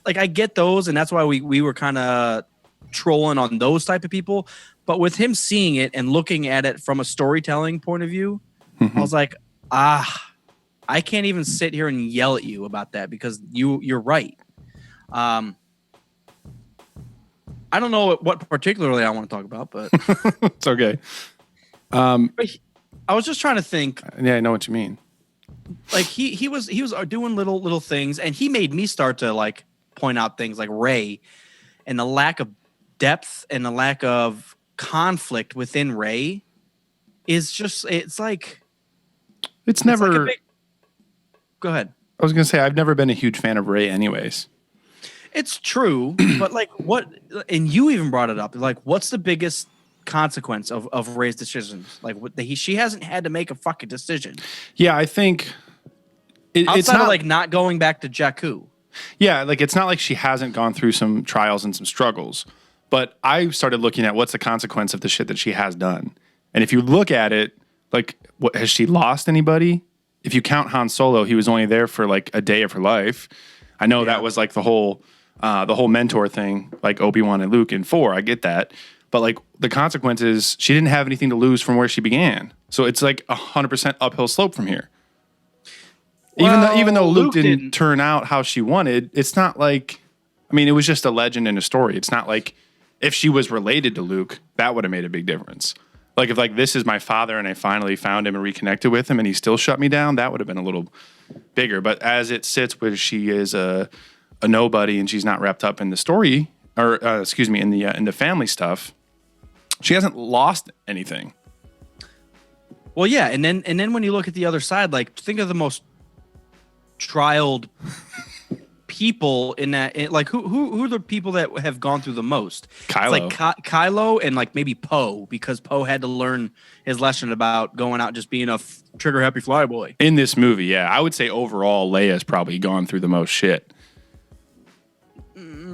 [SPEAKER 3] like I get those, and that's why we were kind of trolling on those type of people. But with him seeing it and looking at it from a storytelling point of view, I was like, I can't even sit here and yell at you about that because you're right. I don't know what particularly I want to talk about, but
[SPEAKER 1] it's okay.
[SPEAKER 3] I was just trying to think.
[SPEAKER 1] Yeah, I know what you mean.
[SPEAKER 3] Like he was doing little things, and he made me start to like point out things like Rey and the lack of depth and the lack of conflict within Rey is just it's like
[SPEAKER 1] never.
[SPEAKER 3] Go ahead.
[SPEAKER 1] I was gonna say I've never been a huge fan of Rey, anyways.
[SPEAKER 3] It's true, but like what? And you even brought it up. Like, what's the biggest consequence of Rey's decisions? Like, she hasn't had to make a fucking decision.
[SPEAKER 1] Yeah, I think
[SPEAKER 3] it's not like not going back to Jakku.
[SPEAKER 1] Yeah, like it's not like she hasn't gone through some trials and some struggles. But I started looking at what's the consequence of the shit that she has done. And if you look at it, like, what has she lost anybody? If you count Han Solo, he was only there for like a day of her life. I know that was like the whole mentor thing, like Obi-Wan and Luke in 4. I get that. But like the consequences, she didn't have anything to lose from where she began. So it's like 100% uphill slope from here. Well, even though Luke didn't turn out how she wanted, it's not like, I mean, it was just a legend and a story. It's not like if she was related to Luke, that would have made a big difference. Like if like this is my father and I finally found him and reconnected with him and he still shut me down, that would have been a little bigger. But as it sits where she is a nobody and she's not wrapped up in the story or in the family stuff, she hasn't lost anything.
[SPEAKER 3] Well, yeah, and then when you look at the other side, like think of the most trialed people in that, like who are the people that have gone through the most?
[SPEAKER 1] Kylo.
[SPEAKER 3] It's like Kylo and like maybe Poe, because Poe had to learn his lesson about going out just being a trigger happy flyboy.
[SPEAKER 1] In this movie, yeah, I would say overall Leia's probably gone through the most shit.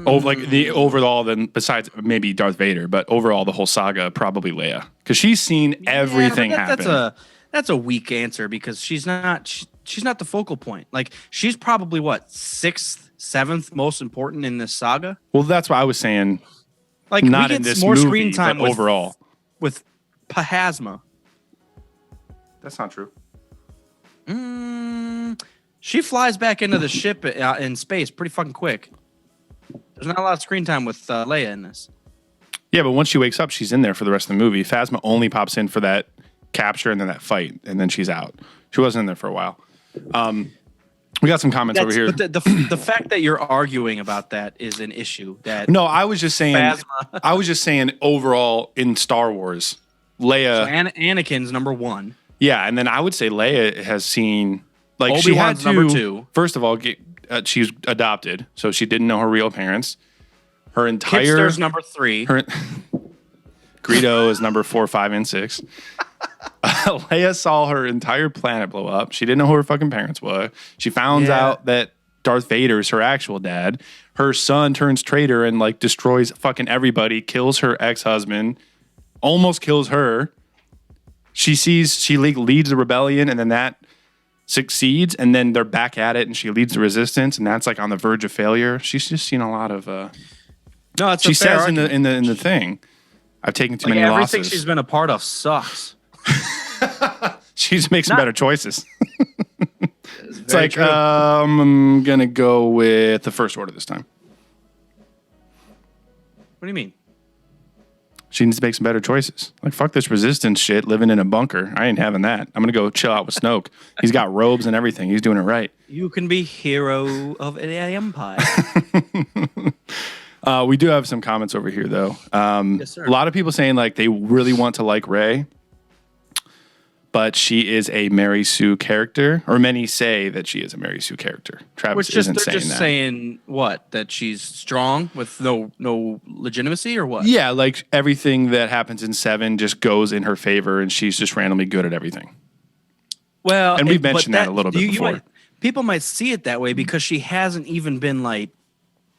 [SPEAKER 1] Overall, then besides maybe Darth Vader, but overall the whole saga probably Leia, because she's seen everything happen.
[SPEAKER 3] That's a weak answer because she's not the focal point. Like she's probably what 6th, 7th most important in this saga.
[SPEAKER 1] Well, that's what I was saying.
[SPEAKER 3] Like
[SPEAKER 1] not
[SPEAKER 3] we
[SPEAKER 1] in
[SPEAKER 3] get
[SPEAKER 1] this
[SPEAKER 3] more
[SPEAKER 1] movie,
[SPEAKER 3] screen time
[SPEAKER 1] but overall
[SPEAKER 3] with Phasma.
[SPEAKER 1] That's not true.
[SPEAKER 3] She flies back into the ship in space pretty fucking quick. There's not a lot of screen time with Leia in this.
[SPEAKER 1] Yeah, but once she wakes up, she's in there for the rest of the movie. Phasma only pops in for that capture and then that fight, and then she's out. She wasn't in there for a while. We got some comments over here.
[SPEAKER 3] But the fact that you're arguing about that is an issue. No,
[SPEAKER 1] I was just saying. Phasma. I was just saying overall in Star Wars, Leia.
[SPEAKER 3] So Anakin's number 1.
[SPEAKER 1] Yeah, and then I would say Leia has seen like
[SPEAKER 3] Obi-Wan's
[SPEAKER 1] she had to,
[SPEAKER 3] number 2.
[SPEAKER 1] First of all, she's adopted, so she didn't know her real parents. Her entire
[SPEAKER 3] Hipster's number 3.
[SPEAKER 1] Greedo is number 4, 5, and 6. Leia saw her entire planet blow up. She didn't know who her fucking parents were. She found out that Darth Vader's her actual dad. Her son turns traitor and like destroys fucking everybody, kills her ex-husband, almost kills her. She leads the rebellion, and then that succeeds, and then they're back at it, and she leads the resistance, and that's like on the verge of failure. She's just seen a lot of.
[SPEAKER 3] No, it's
[SPEAKER 1] she says in the thing, I've taken too many losses.
[SPEAKER 3] Everything she's been a part of sucks.
[SPEAKER 1] She's making some better choices. It's like I'm gonna go with the First Order this time.
[SPEAKER 3] What do you mean?
[SPEAKER 1] She needs to make some better choices. Like, fuck this resistance shit, living in a bunker. I ain't having that. I'm going to go chill out with Snoke. He's got robes and everything. He's doing it right.
[SPEAKER 3] You can be hero of the empire.
[SPEAKER 1] We do have some comments over here, though.
[SPEAKER 3] Yes, sir.
[SPEAKER 1] A lot of people saying, like, they really want to like Rey, but she is a Mary Sue character, or many say that she is a Mary Sue character. Travis isn't saying that.
[SPEAKER 3] Saying what? That she's strong with no legitimacy, or what?
[SPEAKER 1] Yeah, like everything that happens in 7 just goes in her favor, and she's just randomly good at everything.
[SPEAKER 3] Well,
[SPEAKER 1] and we've mentioned that a little bit before.
[SPEAKER 3] People might see it that way because she hasn't even been like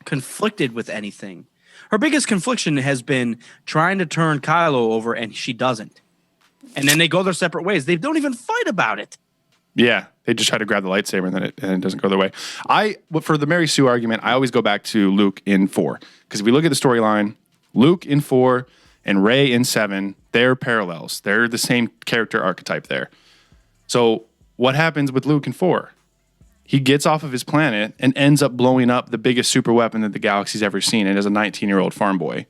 [SPEAKER 3] conflicted with anything. Her biggest confliction has been trying to turn Kylo over, and she doesn't. And then they go their separate ways. They don't even fight about it.
[SPEAKER 1] Yeah, they just try to grab the lightsaber and then it doesn't go their way. For the Mary Sue argument, I always go back to Luke in 4. Because if we look at the storyline, Luke in 4 and Rey in 7, they're parallels. They're the same character archetype there. So what happens with Luke in 4? He gets off of his planet and ends up blowing up the biggest super weapon that the galaxy's ever seen. And as a 19-year-old farm boy.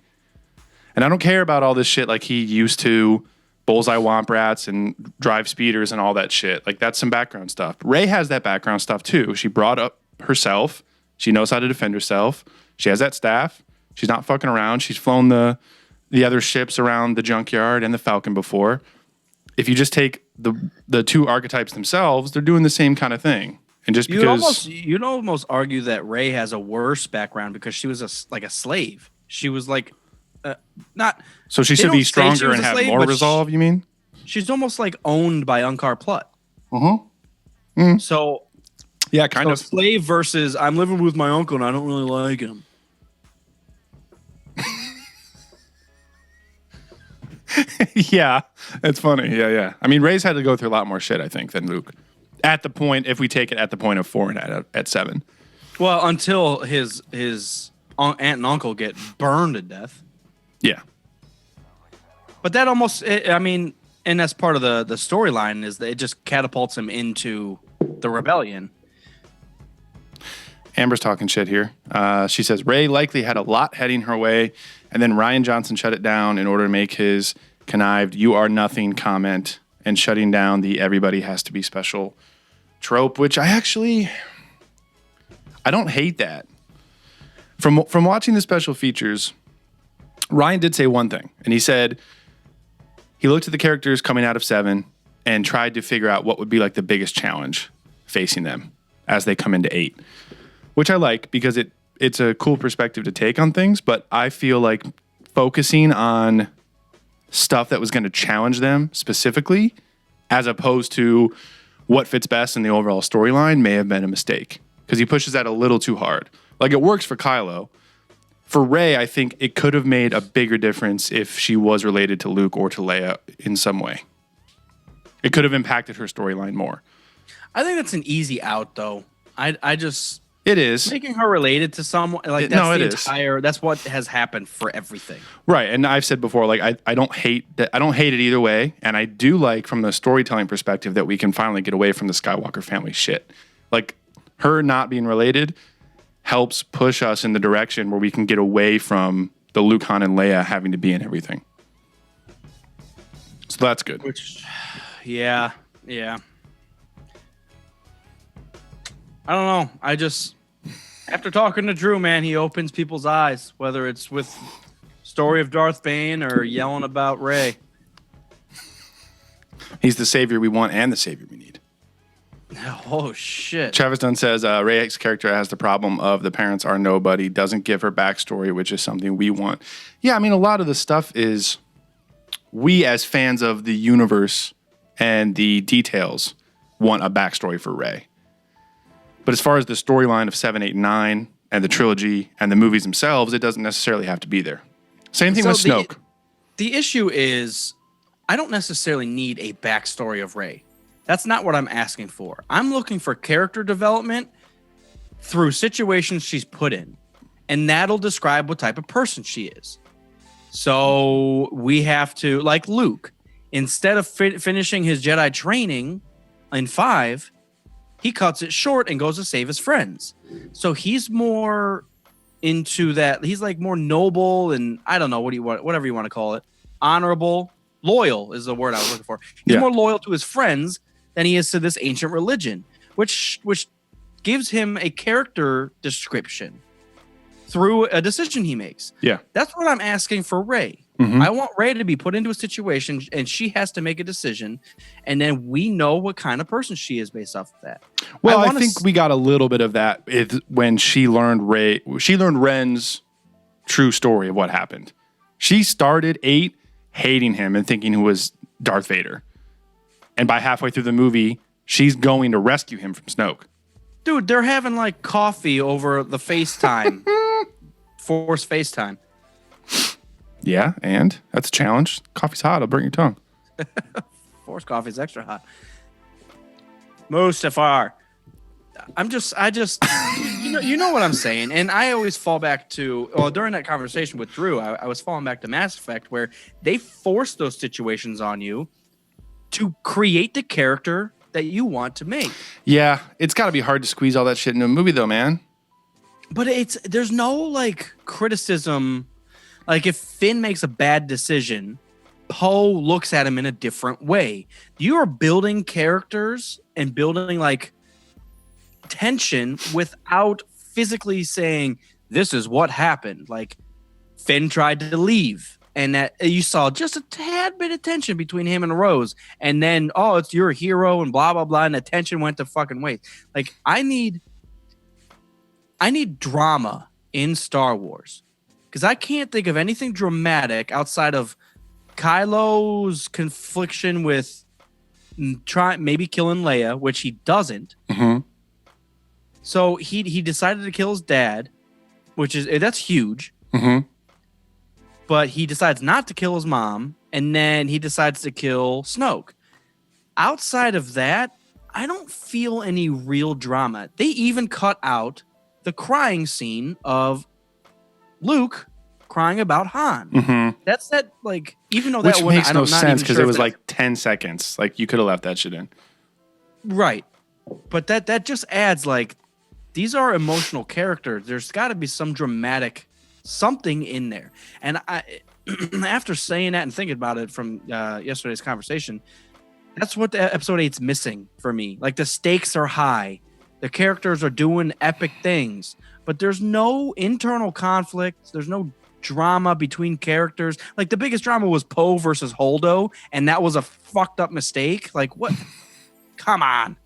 [SPEAKER 1] And I don't care about all this shit like he used to bullseye womp rats and drive speeders and all that shit. Like, that's some background stuff. Rey has that background stuff too. She brought up herself. She knows how to defend herself. She has that staff. She's not fucking around. She's flown the other ships around the junkyard and the Falcon before. If you just take the two archetypes themselves, they're doing the same kind of thing. And just because
[SPEAKER 3] you'd almost argue that Rey has a worse background because she was a slave. She was like not.
[SPEAKER 1] So she should be stronger and have more resolve. You mean?
[SPEAKER 3] She's almost like owned by Unkar Plutt. So
[SPEAKER 1] yeah, kind of
[SPEAKER 3] slave versus I'm living with my uncle and I don't really like him.
[SPEAKER 1] Yeah, it's funny. Yeah. I mean, Rey's had to go through a lot more shit, I think, than Luke. At the point, if we take it at the point of 4 and at 7.
[SPEAKER 3] Well, until his aunt and uncle get burned to death.
[SPEAKER 1] Yeah.
[SPEAKER 3] But that almost, I mean, and that's part of the storyline is that it just catapults him into the rebellion.
[SPEAKER 1] Amber's talking shit here. She says, Rey likely had a lot heading her way, and then Rian Johnson shut it down in order to make his connived "you are nothing" comment and shutting down the "everybody has to be special" trope, which I don't hate that. From watching the special features, Ryan did say one thing, and he said he looked at the characters coming out of 7 and tried to figure out what would be like the biggest challenge facing them as they come into 8, which I like because it's a cool perspective to take on things, but I feel like focusing on stuff that was going to challenge them specifically as opposed to what fits best in the overall storyline may have been a mistake because he pushes that a little too hard. Like, it works for Kylo. For Rey, I think it could have made a bigger difference if she was related to Luke or to Leia in some way. It could have impacted her storyline more.
[SPEAKER 3] I think that's an easy out, though.
[SPEAKER 1] It is
[SPEAKER 3] making her related to someone like that's what has happened for everything.
[SPEAKER 1] Right. And I've said before, like, I don't hate that. I don't hate it either way. And I do like from the storytelling perspective that we can finally get away from the Skywalker family shit. Like, her not being related helps push us in the direction where we can get away from the Luke, Han, and Leia having to be in everything. So that's good.
[SPEAKER 3] Yeah. I don't know. I just, after talking to Drew, man, he opens people's eyes, whether it's with story of Darth Bane or yelling about Rey.
[SPEAKER 1] He's the savior we want and the savior we need.
[SPEAKER 3] Oh, shit.
[SPEAKER 1] Travis Dunn says, Rey's character has the problem of the parents are nobody, doesn't give her backstory, which is something we want. Yeah, I mean, a lot of the stuff is we as fans of the universe and the details want a backstory for Rey. But as far as the storyline of 7, 8, and 9 and the trilogy and the movies themselves, it doesn't necessarily have to be there. Same thing with Snoke.
[SPEAKER 3] The issue is I don't necessarily need a backstory of Rey. That's not what I'm asking for. I'm looking for character development through situations she's put in. And that'll describe what type of person she is. So we have to, like Luke, instead of finishing his Jedi training in 5, he cuts it short and goes to save his friends. So he's more into that. He's like more noble and I don't know whatever you want to call it. Honorable, loyal is the word I was looking for. He's more loyal to his friends than he is to this ancient religion, which gives him a character description through a decision he makes. Yeah. That's what I'm asking for Rey. I want Rey to be put into a situation and she has to make a decision, and then we know what kind of person she is based off of that.
[SPEAKER 1] Well, I think we got a little bit of that when she learned Ren's true story of what happened. She started 8 hating him and thinking he was Darth Vader. And by halfway through the movie, she's going to rescue him from Snoke.
[SPEAKER 3] Dude, they're having like coffee over the FaceTime. Force FaceTime.
[SPEAKER 1] Yeah, and that's a challenge. Coffee's hot. I'll burn your tongue.
[SPEAKER 3] Force coffee's extra hot. Mustafar. I just, you know what I'm saying. And I always fall back to, during that conversation with Drew, I was falling back to Mass Effect, where they force those situations on you to create the character that you want to make. Yeah, it's got to be hard to squeeze all that shit into a movie, though, man. But there's no like criticism. Like if Finn makes a bad decision, Poe looks at him in a different way. You are building characters and building like tension without physically saying this is what happened. Like Finn tried to leave, and that you saw just a tad bit of tension between him and Rose, and then it's your hero and blah blah blah, and the tension went to fucking waste. Like I need drama in Star Wars, because I can't think of anything dramatic outside of Kylo's confliction with maybe killing Leia, which he doesn't. Mm-hmm. So he decided to kill his dad, that's huge. Mm-hmm. But he decides not to kill his mom, and then he decides to kill Snoke. Outside of that, I don't feel any real drama. They even cut out the crying scene of Luke crying about Han. Mm-hmm. That's that, like, even though that
[SPEAKER 1] which makes no sense because it was like 10 seconds. Like you could have left that shit in.
[SPEAKER 3] Right. But that just adds like, these are emotional characters. There's got to be some dramatic something in there. And I, after saying that and thinking about it from yesterday's conversation, that's what the episode 8's missing for me. Like the stakes are high. The characters are doing epic things, but there's no internal conflict. There's no drama between characters. Like the biggest drama was Poe versus Holdo, and that was a fucked up mistake. Like what? Come on.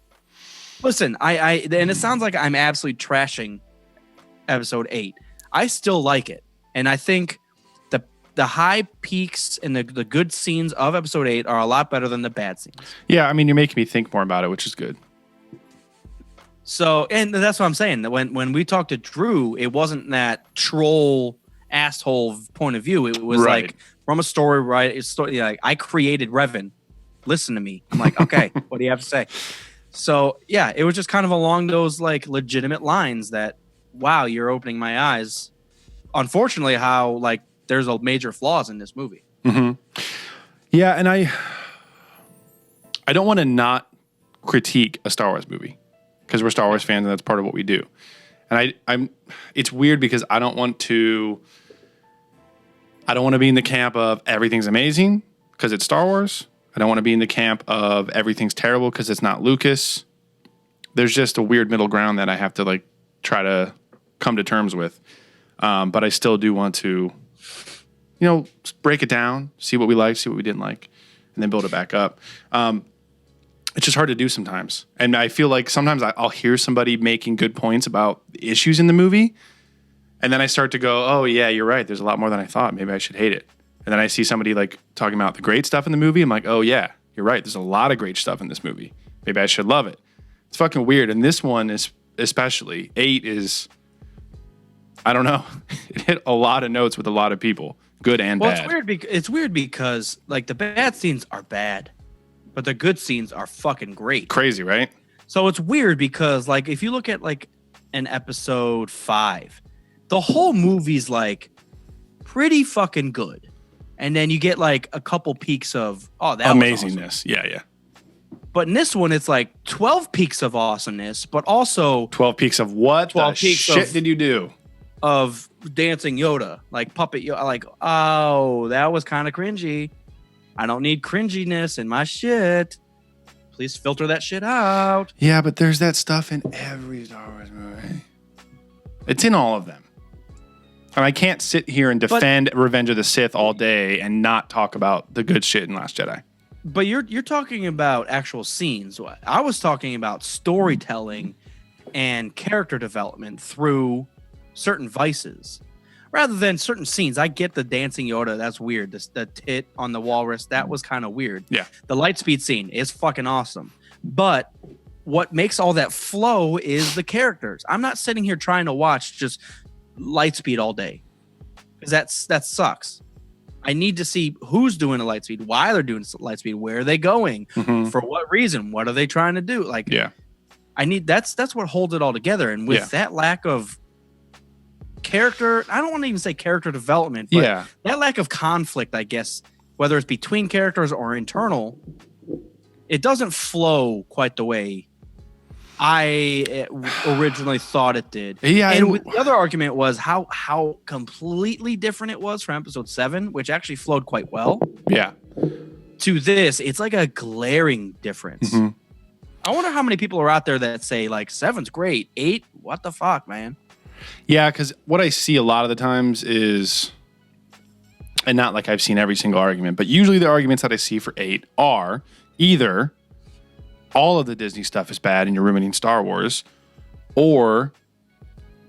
[SPEAKER 3] Listen, and it sounds like I'm absolutely trashing episode 8. I still like it, and I think the high peaks and the good scenes of episode 8 are a lot better than the bad scenes.
[SPEAKER 1] Yeah, I mean, you're making me think more about it, which is good.
[SPEAKER 3] So, and that's what I'm saying. That when we talked to Drew, it wasn't that troll asshole point of view. It was like from a story, right? It's story. Like I created Revan. Listen to me. I'm like, okay, what do you have to say? So yeah, it was just kind of along those like legitimate lines that, wow, you're opening my eyes. Unfortunately, how like there's a major flaws in this movie.
[SPEAKER 1] Mm-hmm. Yeah, and I don't want to not critique a Star Wars movie because we're Star Wars fans and that's part of what we do. And I'm it's weird because I don't want to be in the camp of everything's amazing because it's Star Wars. I don't want to be in the camp of everything's terrible because it's not Lucas. There's just a weird middle ground that I have to like try to come to terms with. But I still do want to, break it down, see what we liked, see what we didn't like, and then build it back up. It's just hard to do sometimes. And I feel like sometimes I'll hear somebody making good points about the issues in the movie. And then I start to go, oh, yeah, you're right. There's a lot more than I thought. Maybe I should hate it. And then I see somebody like talking about the great stuff in the movie. I'm like, oh, yeah, you're right. There's a lot of great stuff in this movie. Maybe I should love it. It's fucking weird. And this one is especially 8 is, I don't know. It hit a lot of notes with a lot of people, good and bad.
[SPEAKER 3] It's weird because like the bad scenes are bad, but the good scenes are fucking great.
[SPEAKER 1] Crazy, right?
[SPEAKER 3] So it's weird because like if you look at like an episode 5, the whole movie's like pretty fucking good. And then you get like a couple peaks of that
[SPEAKER 1] amazingness.
[SPEAKER 3] Was awesome.
[SPEAKER 1] Yeah.
[SPEAKER 3] But in this one, it's like 12 peaks of awesomeness, but also
[SPEAKER 1] 12 peaks of what?
[SPEAKER 3] 12 peaks
[SPEAKER 1] shit did you do?
[SPEAKER 3] Of dancing Yoda, like puppet Yoda, like, oh, that was kind of cringy. I don't need cringiness in my shit. Please filter that shit out.
[SPEAKER 1] Yeah, but there's that stuff in every Star Wars movie. It's in all of them. And I can't sit here and defend Revenge of the Sith all day and not talk about the good shit in Last Jedi.
[SPEAKER 3] But you're talking about actual scenes. I was talking about storytelling and character development through certain vices rather than certain scenes. I get the dancing Yoda. That's weird. The tit on the walrus. That was kind of weird.
[SPEAKER 1] Yeah.
[SPEAKER 3] The Lightspeed scene is fucking awesome. But what makes all that flow is the characters. I'm not sitting here trying to watch just Lightspeed all day because that sucks. I need to see who's doing a Lightspeed, why they're doing Lightspeed, where are they going, for what reason, what are they trying to do? Like,
[SPEAKER 1] yeah,
[SPEAKER 3] I need that's what holds it all together. And with that lack of character, I don't want to even say character development, but that lack of conflict, I guess, whether it's between characters or internal, it doesn't flow quite the way I originally thought it did.
[SPEAKER 1] Yeah,
[SPEAKER 3] and the other argument was how completely different it was from episode 7, which actually flowed quite well.
[SPEAKER 1] Yeah.
[SPEAKER 3] To this, it's like a glaring difference. I wonder how many people are out there that say like 7's great, 8, what the fuck, man?
[SPEAKER 1] Yeah, because what I see a lot of the times is, and not like I've seen every single argument, but usually the arguments that I see for 8 are either all of the Disney stuff is bad and you're ruining Star Wars, or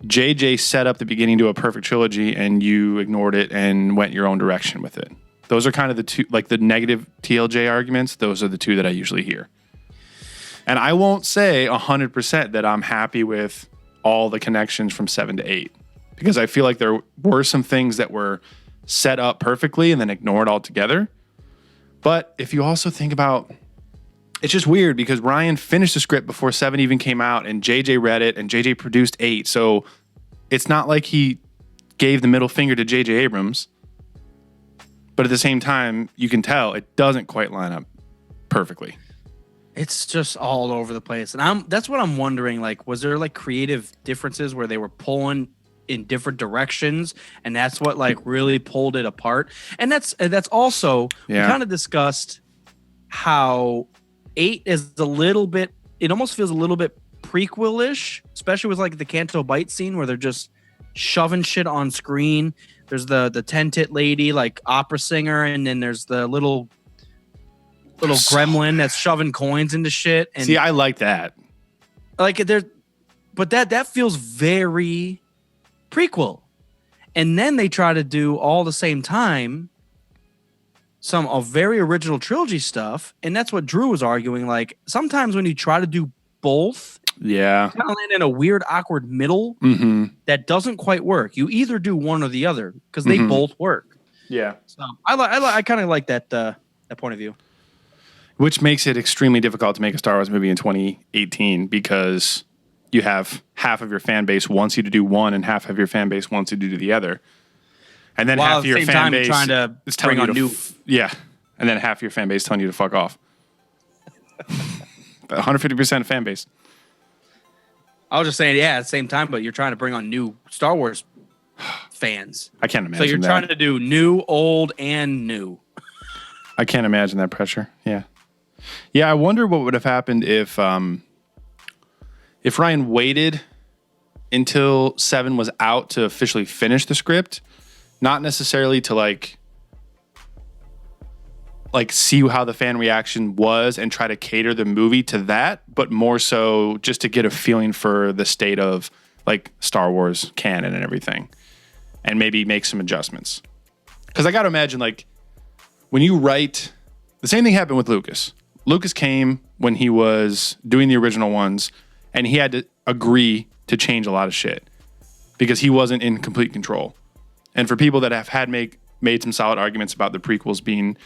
[SPEAKER 1] JJ set up the beginning to a perfect trilogy and you ignored it and went your own direction with it. Those are kind of the two, like the negative TLJ arguments. Those are the two that I usually hear. And I won't say 100% that I'm happy with all the connections from 7 to 8, because I feel like there were some things that were set up perfectly and then ignored altogether. But if you also think about, it's just weird because Ryan finished the script before 7 even came out and JJ read it and JJ produced 8. So it's not like he gave the middle finger to JJ Abrams. But at the same time, you can tell it doesn't quite line up perfectly.
[SPEAKER 3] It's just all over the place. And that's what I'm wondering. Like, was there like creative differences where they were pulling in different directions? And that's what like really pulled it apart. And that's also, we kind of discussed how 8 is a little bit, it almost feels a little bit prequel-ish, especially with like the Canto Bight scene where they're just shoving shit on screen. There's the 10-tit lady, like opera singer, and then there's the little gremlin that's shoving coins into shit. And
[SPEAKER 1] see, I like that.
[SPEAKER 3] Like but that feels very prequel. And then they try to do all the same time some of very original trilogy stuff, and that's what Drew was arguing. Like sometimes when you try to do both, kind of land in a weird, awkward middle that doesn't quite work. You either do one or the other because they both work. Yeah, so I kind of like that point of view,
[SPEAKER 1] which makes it extremely difficult to make a Star Wars movie in 2018 because you have half of your fan base wants you to do one, and half of your fan base wants you to do the other. And then half of your fan base is telling you to and then half your fan base telling you to fuck off. 150% of fan base.
[SPEAKER 3] I was just saying, at the same time, but you're trying to bring on new Star Wars fans.
[SPEAKER 1] I can't imagine that.
[SPEAKER 3] So you're trying to do new, old, and new.
[SPEAKER 1] I can't imagine that pressure. Yeah. Yeah, I wonder what would have happened if Ryan waited until 7 was out to officially finish the script. Not necessarily to like see how the fan reaction was and try to cater the movie to that, but more so just to get a feeling for the state of like Star Wars canon and everything, and maybe make some adjustments. Because I got to imagine, like, when you write The same thing happened with Lucas. Lucas came when he was doing the original ones, and he had to agree to change a lot of shit because he wasn't in complete control. And for people that have had made some solid arguments about the prequels being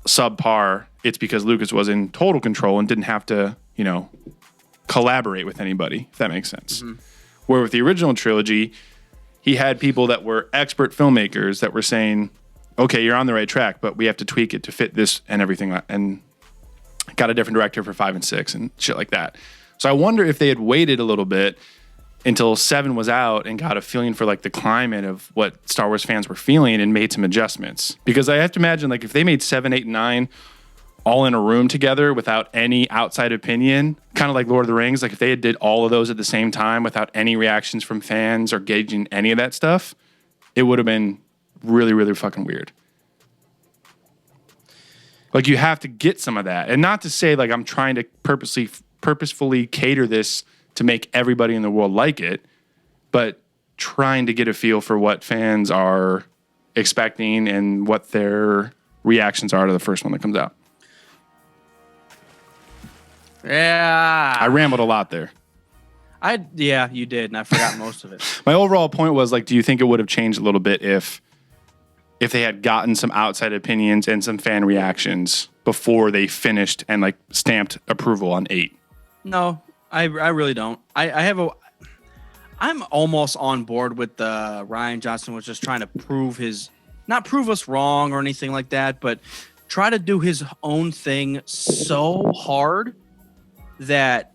[SPEAKER 1] subpar, it's because Lucas was in total control and didn't have to, collaborate with anybody, if that makes sense. Mm-hmm. Where with the original trilogy, he had people that were expert filmmakers that were saying, okay, you're on the right track, but we have to tweak it to fit this and everything, and got a different director for 5 and 6 and shit like that. So I wonder if they had waited a little bit until 7 was out and got a feeling for like the climate of what Star Wars fans were feeling and made some adjustments. Because I have to imagine like if they made 7, 8, and 9 all in a room together without any outside opinion, kind of like Lord of the Rings, like if they had did all of those at the same time without any reactions from fans or gauging any of that stuff, it would have been really, really fucking weird. Like you have to get some of that. And not to say like I'm trying to purposefully cater this to make everybody in the world like it, but trying to get a feel for what fans are expecting and what their reactions are to the first one that comes out.
[SPEAKER 3] Yeah.
[SPEAKER 1] I rambled a lot there.
[SPEAKER 3] Yeah, you did, and I forgot most of it.
[SPEAKER 1] My overall point was like, do you think it would have changed a little bit if they had gotten some outside opinions and some fan reactions before they finished and like stamped approval on 8?
[SPEAKER 3] No, I really don't. I'm almost on board with Rian Johnson was just trying to not prove us wrong or anything like that, but try to do his own thing so hard that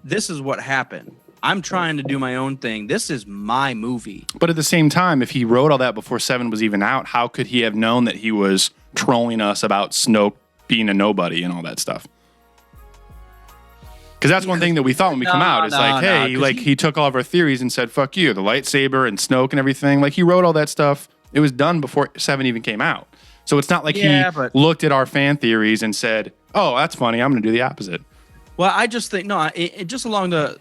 [SPEAKER 3] this is what happened. I'm trying to do my own thing. This is my movie.
[SPEAKER 1] But at the same time, if he wrote all that before 7 was even out, how could he have known that he was trolling us about Snoke being a nobody and all that stuff? Because that's one thing that we thought when we come out. It's he took all of our theories and said, fuck you, the lightsaber and Snoke and everything. Like, he wrote all that stuff. It was done before 7 even came out. So it's not like he looked at our fan theories and said, oh, that's funny, I'm going to do the opposite.
[SPEAKER 3] Well, I just think, it just along the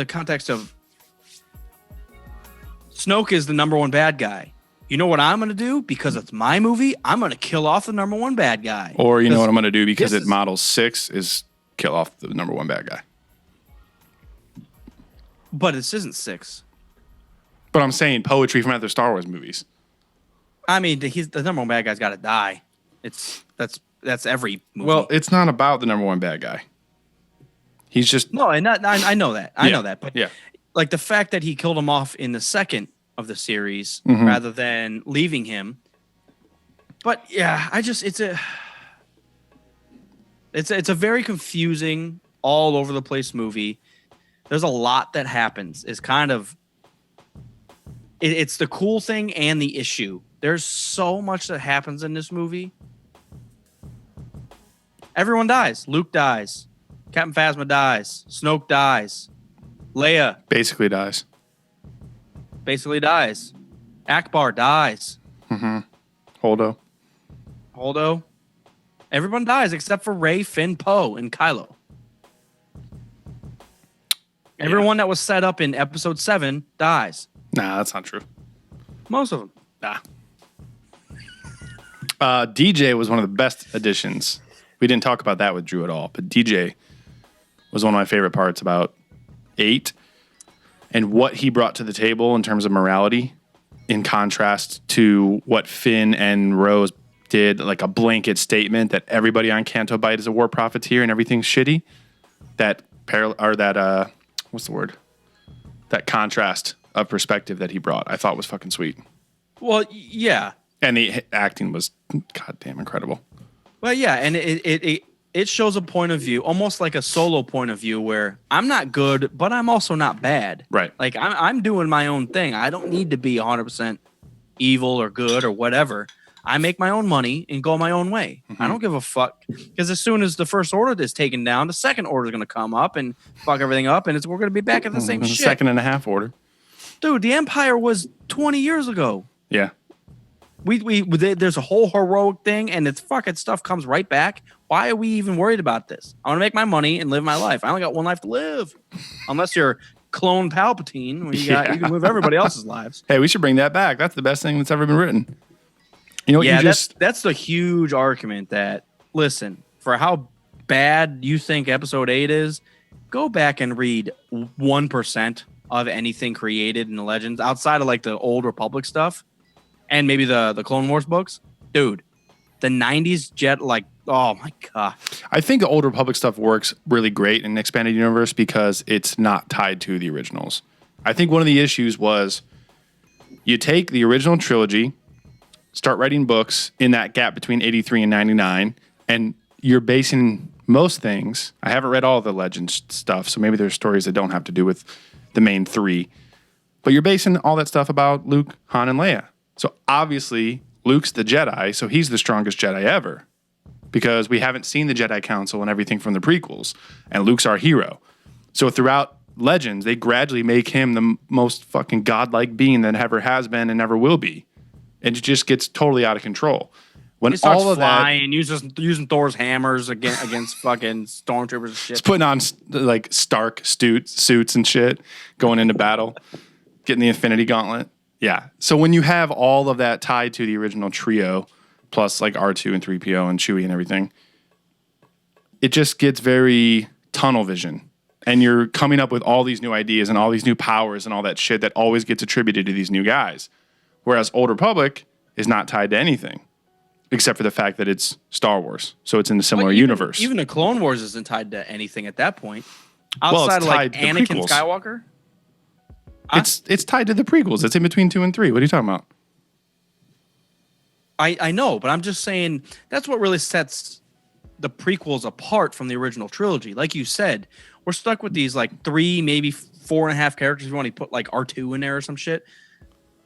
[SPEAKER 3] context of Snoke is the number one bad guy. You know what I'm going to do? Because it's my movie, I'm going to kill off the number one bad guy.
[SPEAKER 1] Or you know what I'm going to do? Because it models 6 is kill off the number one bad guy.
[SPEAKER 3] But this isn't 6.
[SPEAKER 1] But I'm saying poetry from other Star Wars movies.
[SPEAKER 3] I mean, the number one bad guy's got to die. That's every movie.
[SPEAKER 1] Well, it's not about the number one bad guy. He's just
[SPEAKER 3] I know that. I know that. But
[SPEAKER 1] yeah,
[SPEAKER 3] like the fact that he killed him off in the second of the series rather than leaving him. But yeah, it's a very confusing, all over the place movie. There's a lot that happens. It's kind of it's the cool thing and the issue. There's so much that happens in this movie. Everyone dies. Luke dies. Captain Phasma dies. Snoke dies. Leia
[SPEAKER 1] basically dies.
[SPEAKER 3] Akbar dies.
[SPEAKER 1] Mm-hmm. Holdo.
[SPEAKER 3] Everyone dies except for Rey, Finn, Poe, and Kylo. Everyone that was set up in episode 7 dies.
[SPEAKER 1] Nah, that's not true.
[SPEAKER 3] Most of them.
[SPEAKER 1] Nah. DJ was one of the best additions. We didn't talk about that with Drew at all, but DJ was one of my favorite parts about 8 and what he brought to the table in terms of morality in contrast to what Finn and Rose did, like a blanket statement that everybody on Canto Bight is a war profiteer and everything's shitty. That contrast of perspective that he brought, I thought was fucking sweet.
[SPEAKER 3] Well, yeah.
[SPEAKER 1] And the acting was goddamn incredible.
[SPEAKER 3] Well, yeah, and it shows a point of view, almost like a Solo point of view, where I'm not good, but I'm also not bad.
[SPEAKER 1] Right.
[SPEAKER 3] Like I'm doing my own thing. I don't need to be 100% evil or good or whatever. I make my own money and go my own way. Mm-hmm. I don't give a fuck, because as soon as the First Order is taken down, the Second Order is going to come up and fuck everything up, and we're going to be back at the same shit.
[SPEAKER 1] Second and a half order.
[SPEAKER 3] Dude, the Empire was 20 years ago.
[SPEAKER 1] Yeah.
[SPEAKER 3] There's a whole heroic thing, and it's fucking stuff comes right back. Why are we even worried about this? I want to make my money and live my life. I only got one life to live, unless you're clone Palpatine, where you can live everybody else's lives.
[SPEAKER 1] Hey, we should bring that back. That's the best thing that's ever been written. You know what?
[SPEAKER 3] Yeah, that's the huge argument that listen, for how bad you think episode 8 is, go back and read 1% of anything created in the Legends outside of like the old Republic stuff and maybe the Clone Wars books. Dude, the 90s jet, like, oh my God.
[SPEAKER 1] I think the old Republic stuff works really great in an expanded universe because it's not tied to the originals. I think one of the issues was you take the original trilogy, start writing books in that gap between 83 and 99, and you're basing most things. I haven't read all the Legends stuff, so maybe there's stories that don't have to do with the main 3. But you're basing all that stuff about Luke, Han, and Leia. So obviously, Luke's the Jedi, so he's the strongest Jedi ever. Because we haven't seen the Jedi Council and everything from the prequels. And Luke's our hero. So throughout Legends, they gradually make him the most fucking godlike being that ever has been and never will be. And it just gets totally out of control. When
[SPEAKER 3] He starts
[SPEAKER 1] all of
[SPEAKER 3] flying, using Thor's hammers against fucking stormtroopers and shit.
[SPEAKER 1] Just putting on like Stark suits and shit, going into battle, getting the Infinity Gauntlet. Yeah. So when you have all of that tied to the original trio, plus like R2 and 3PO and Chewie and everything, it just gets very tunnel vision. And you're coming up with all these new ideas and all these new powers and all that shit that always gets attributed to these new guys. Whereas Old Republic is not tied to anything. Except for the fact that it's Star Wars. So it's in a similar universe.
[SPEAKER 3] Even the Clone Wars isn't tied to anything at that point.
[SPEAKER 1] Well,
[SPEAKER 3] Outside
[SPEAKER 1] it's
[SPEAKER 3] of like
[SPEAKER 1] tied to the
[SPEAKER 3] Anakin
[SPEAKER 1] prequels.
[SPEAKER 3] Skywalker?
[SPEAKER 1] It's tied to the prequels. It's in between 2 and 3. What are you talking about?
[SPEAKER 3] I know, but I'm just saying that's what really sets the prequels apart from the original trilogy. Like you said, we're stuck with these like 3, maybe 4.5 characters. You want to put like R2 in there or some shit.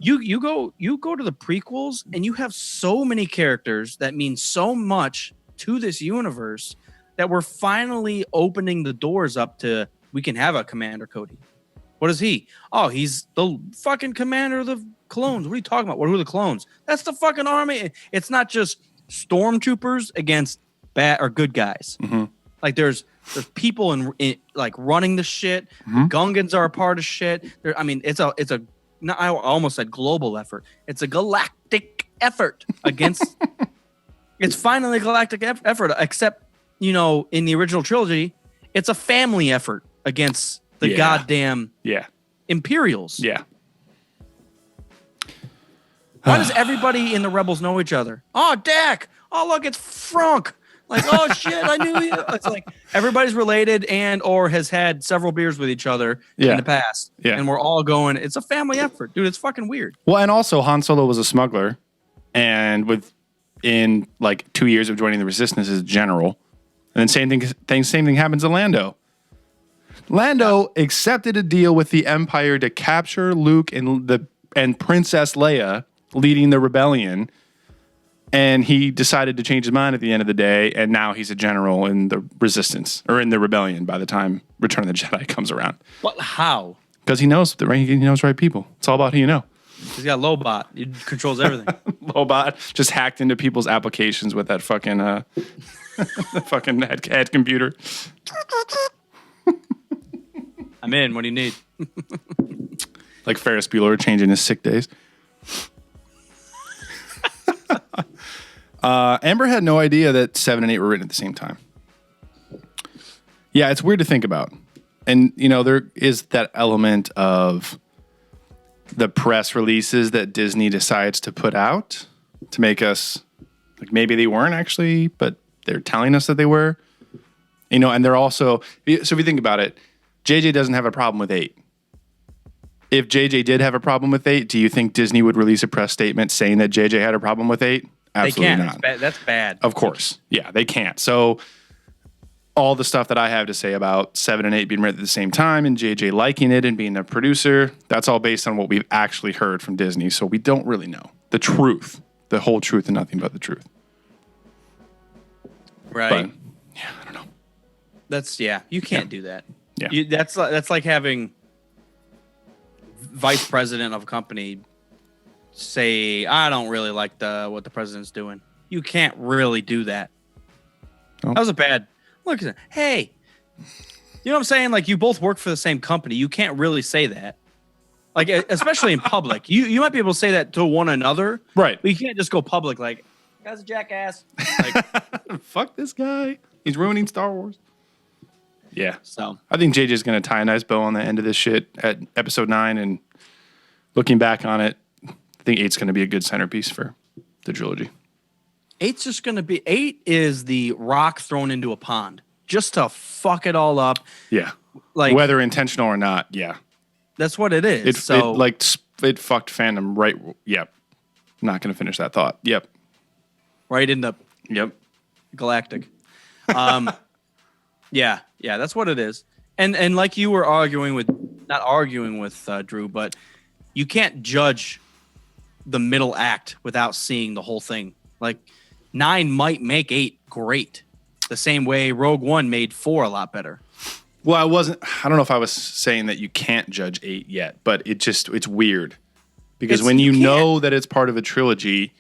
[SPEAKER 3] You go to the prequels and you have so many characters that mean so much to this universe that we're finally opening the doors up to we can have a Commander Cody. What is he? Oh, he's the fucking commander of the clones. What are you talking about? Who are the clones? That's the fucking army. It's not just stormtroopers against bad or good guys.
[SPEAKER 1] Mm-hmm.
[SPEAKER 3] Like there's people in like running the shit.
[SPEAKER 1] Mm-hmm.
[SPEAKER 3] Gungans are a part of shit. It's a no, I almost said global effort. It's a galactic effort against. It's finally a galactic effort, except in the original trilogy, it's a family effort against the goddamn Imperials.
[SPEAKER 1] Yeah.
[SPEAKER 3] Why does everybody in the Rebels know each other? Oh, Dak. Oh, look, it's Frank. Like, oh shit, I knew you. It's like everybody's related and or has had several beers with each other in the past.
[SPEAKER 1] Yeah.
[SPEAKER 3] And we're all going, it's a family effort. Dude, it's fucking weird.
[SPEAKER 1] Well, and also Han Solo was a smuggler, and within like 2 years of joining the Resistance as a general, and then same thing happens to Lando. Lando accepted a deal with the Empire to capture Luke and Princess Leia, leading the rebellion. And he decided to change his mind at the end of the day, and now he's a general in the Resistance, or in the Rebellion by the time Return of the Jedi comes around.
[SPEAKER 3] But how?
[SPEAKER 1] Because he knows right people. It's all about who you know.
[SPEAKER 3] He's got Lobot. He controls everything.
[SPEAKER 1] Lobot just hacked into people's applications with that fucking the fucking head computer.
[SPEAKER 3] I'm in. What do you need?
[SPEAKER 1] Like Ferris Bueller changing his sick days. Amber had no idea that 7 and 8 were written at the same time. Yeah, it's weird to think about. And, there is that element of the press releases that Disney decides to put out to make us, like, maybe they weren't actually, but they're telling us that they were. And they're also, so if you think about it, JJ doesn't have a problem with 8. If JJ did have a problem with 8, do you think Disney would release a press statement saying that JJ had a problem with 8? Absolutely
[SPEAKER 3] they
[SPEAKER 1] not.
[SPEAKER 3] That's bad.
[SPEAKER 1] Of course. Yeah, they can't. So all the stuff that I have to say about 7 and 8 being written at the same time and JJ liking it and being a producer, that's all based on what we've actually heard from Disney. So we don't really know the truth, the whole truth and nothing but the truth.
[SPEAKER 3] Right.
[SPEAKER 1] But, yeah, I don't know.
[SPEAKER 3] You can't do that.
[SPEAKER 1] Yeah.
[SPEAKER 3] That's like having vice president of a company say, I don't really like what the president's doing. You can't really do that.
[SPEAKER 1] Oh.
[SPEAKER 3] That was a bad look. Hey, you know what I'm saying? Like, you both work for the same company. You can't really say that. Like, especially in public. You might be able to say that to one another.
[SPEAKER 1] Right.
[SPEAKER 3] But you can't just go public like, Guy's a jackass.
[SPEAKER 1] Fuck this guy. He's ruining Star Wars. Yeah.
[SPEAKER 3] So
[SPEAKER 1] I think JJ's going to tie a nice bow on the end of this shit at episode 9. And looking back on it, I think 8's going to be a good centerpiece for the trilogy.
[SPEAKER 3] 8's just going to be 8 is the rock thrown into a pond just to fuck it all up.
[SPEAKER 1] Yeah.
[SPEAKER 3] Like
[SPEAKER 1] whether intentional or not. Yeah.
[SPEAKER 3] That's what it is.
[SPEAKER 1] It fucked fandom right. Yep. Not going to finish that thought. Yep.
[SPEAKER 3] Right in the
[SPEAKER 1] Yep.
[SPEAKER 3] galactic. Yeah, that's what it is. And like you were not arguing with Drew, but you can't judge the middle act without seeing the whole thing. Like 9 might make 8 great, the same way Rogue One made 4 a lot better.
[SPEAKER 1] Well, I don't know if I was saying that you can't judge 8 yet, but it's weird because when you know that it's part of a trilogy,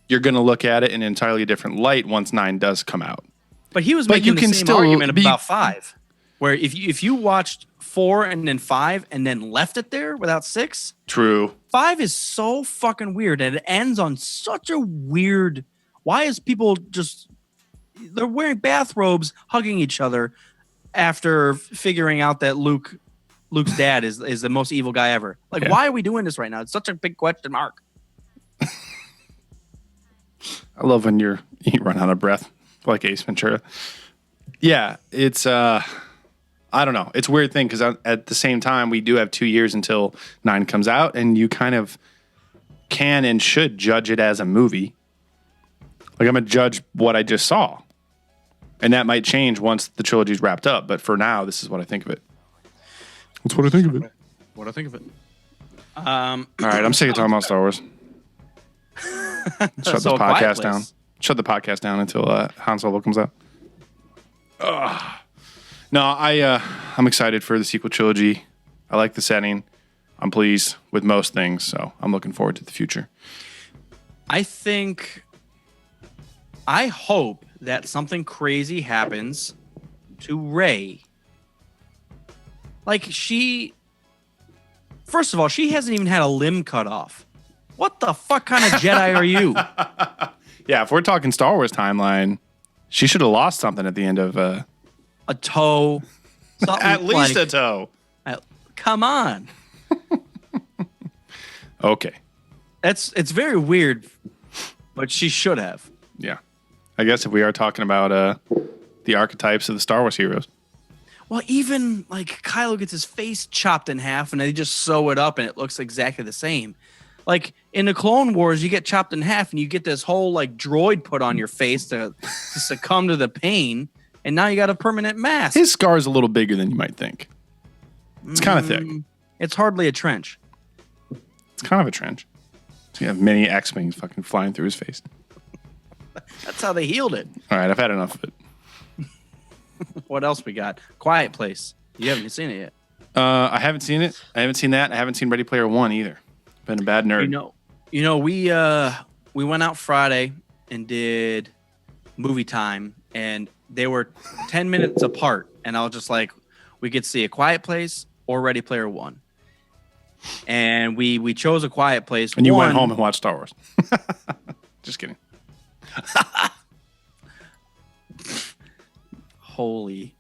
[SPEAKER 1] you're going to look at it in an entirely different light once 9 does come out.
[SPEAKER 3] But he was making the same argument about 5, where if you watched 4 and then 5 and then left it there without 6.
[SPEAKER 1] True.
[SPEAKER 3] 5 is so fucking weird and it ends on such a weird. Why is people they're wearing bathrobes, hugging each other after figuring out that Luke's dad is the most evil guy ever? Like, why are we doing this right now? It's such a big question mark.
[SPEAKER 1] I love when you run out of breath like Ace Ventura. Yeah, it's I don't know. It's a weird thing because at the same time we do have 2 years until 9 comes out, and you kind of can and should judge it as a movie. Like I'm gonna judge what I just saw, and that might change once the trilogy's wrapped up. But for now, this is what I think of it. That's what I think of it.
[SPEAKER 3] What I think of it.
[SPEAKER 1] All right, I'm sick of talking about Star Wars. Shut the podcast down. Shut the podcast down until Han Solo comes out. No, I'm excited for the sequel trilogy. I like the setting. I'm pleased with most things, so I'm looking forward to the future.
[SPEAKER 3] I hope that something crazy happens to Rey. Like first of all, she hasn't even had a limb cut off. What the fuck kind of Jedi are you?
[SPEAKER 1] Yeah, if we're talking Star Wars timeline, she should have lost something at the end of
[SPEAKER 3] a toe.
[SPEAKER 1] At least a toe.
[SPEAKER 3] Come on.
[SPEAKER 1] Okay.
[SPEAKER 3] It's very weird, but she should have.
[SPEAKER 1] Yeah. I guess if we are talking about the archetypes of the Star Wars heroes.
[SPEAKER 3] Well, even like Kylo gets his face chopped in half and they just sew it up and it looks exactly the same. Like in the Clone Wars, you get chopped in half and you get this whole like droid put on your face to succumb to the pain. And now you got a permanent mask.
[SPEAKER 1] His scar is a little bigger than you might think. It's kind of thick.
[SPEAKER 3] It's hardly a trench.
[SPEAKER 1] It's kind of a trench. So you have many X-Wings fucking flying through his face.
[SPEAKER 3] That's how they healed it.
[SPEAKER 1] All right, I've had enough of it.
[SPEAKER 3] What else we got? Quiet Place. You haven't seen it yet.
[SPEAKER 1] I haven't seen it. I haven't seen that. I haven't seen Ready Player One either. Been a bad nerd.
[SPEAKER 3] We went out Friday and did movie time, and they were 10 minutes apart. And I was just like, we could see A Quiet Place or Ready Player One. And we chose A Quiet Place.
[SPEAKER 1] And you went home and watched Star Wars. Just kidding.
[SPEAKER 3] Holy.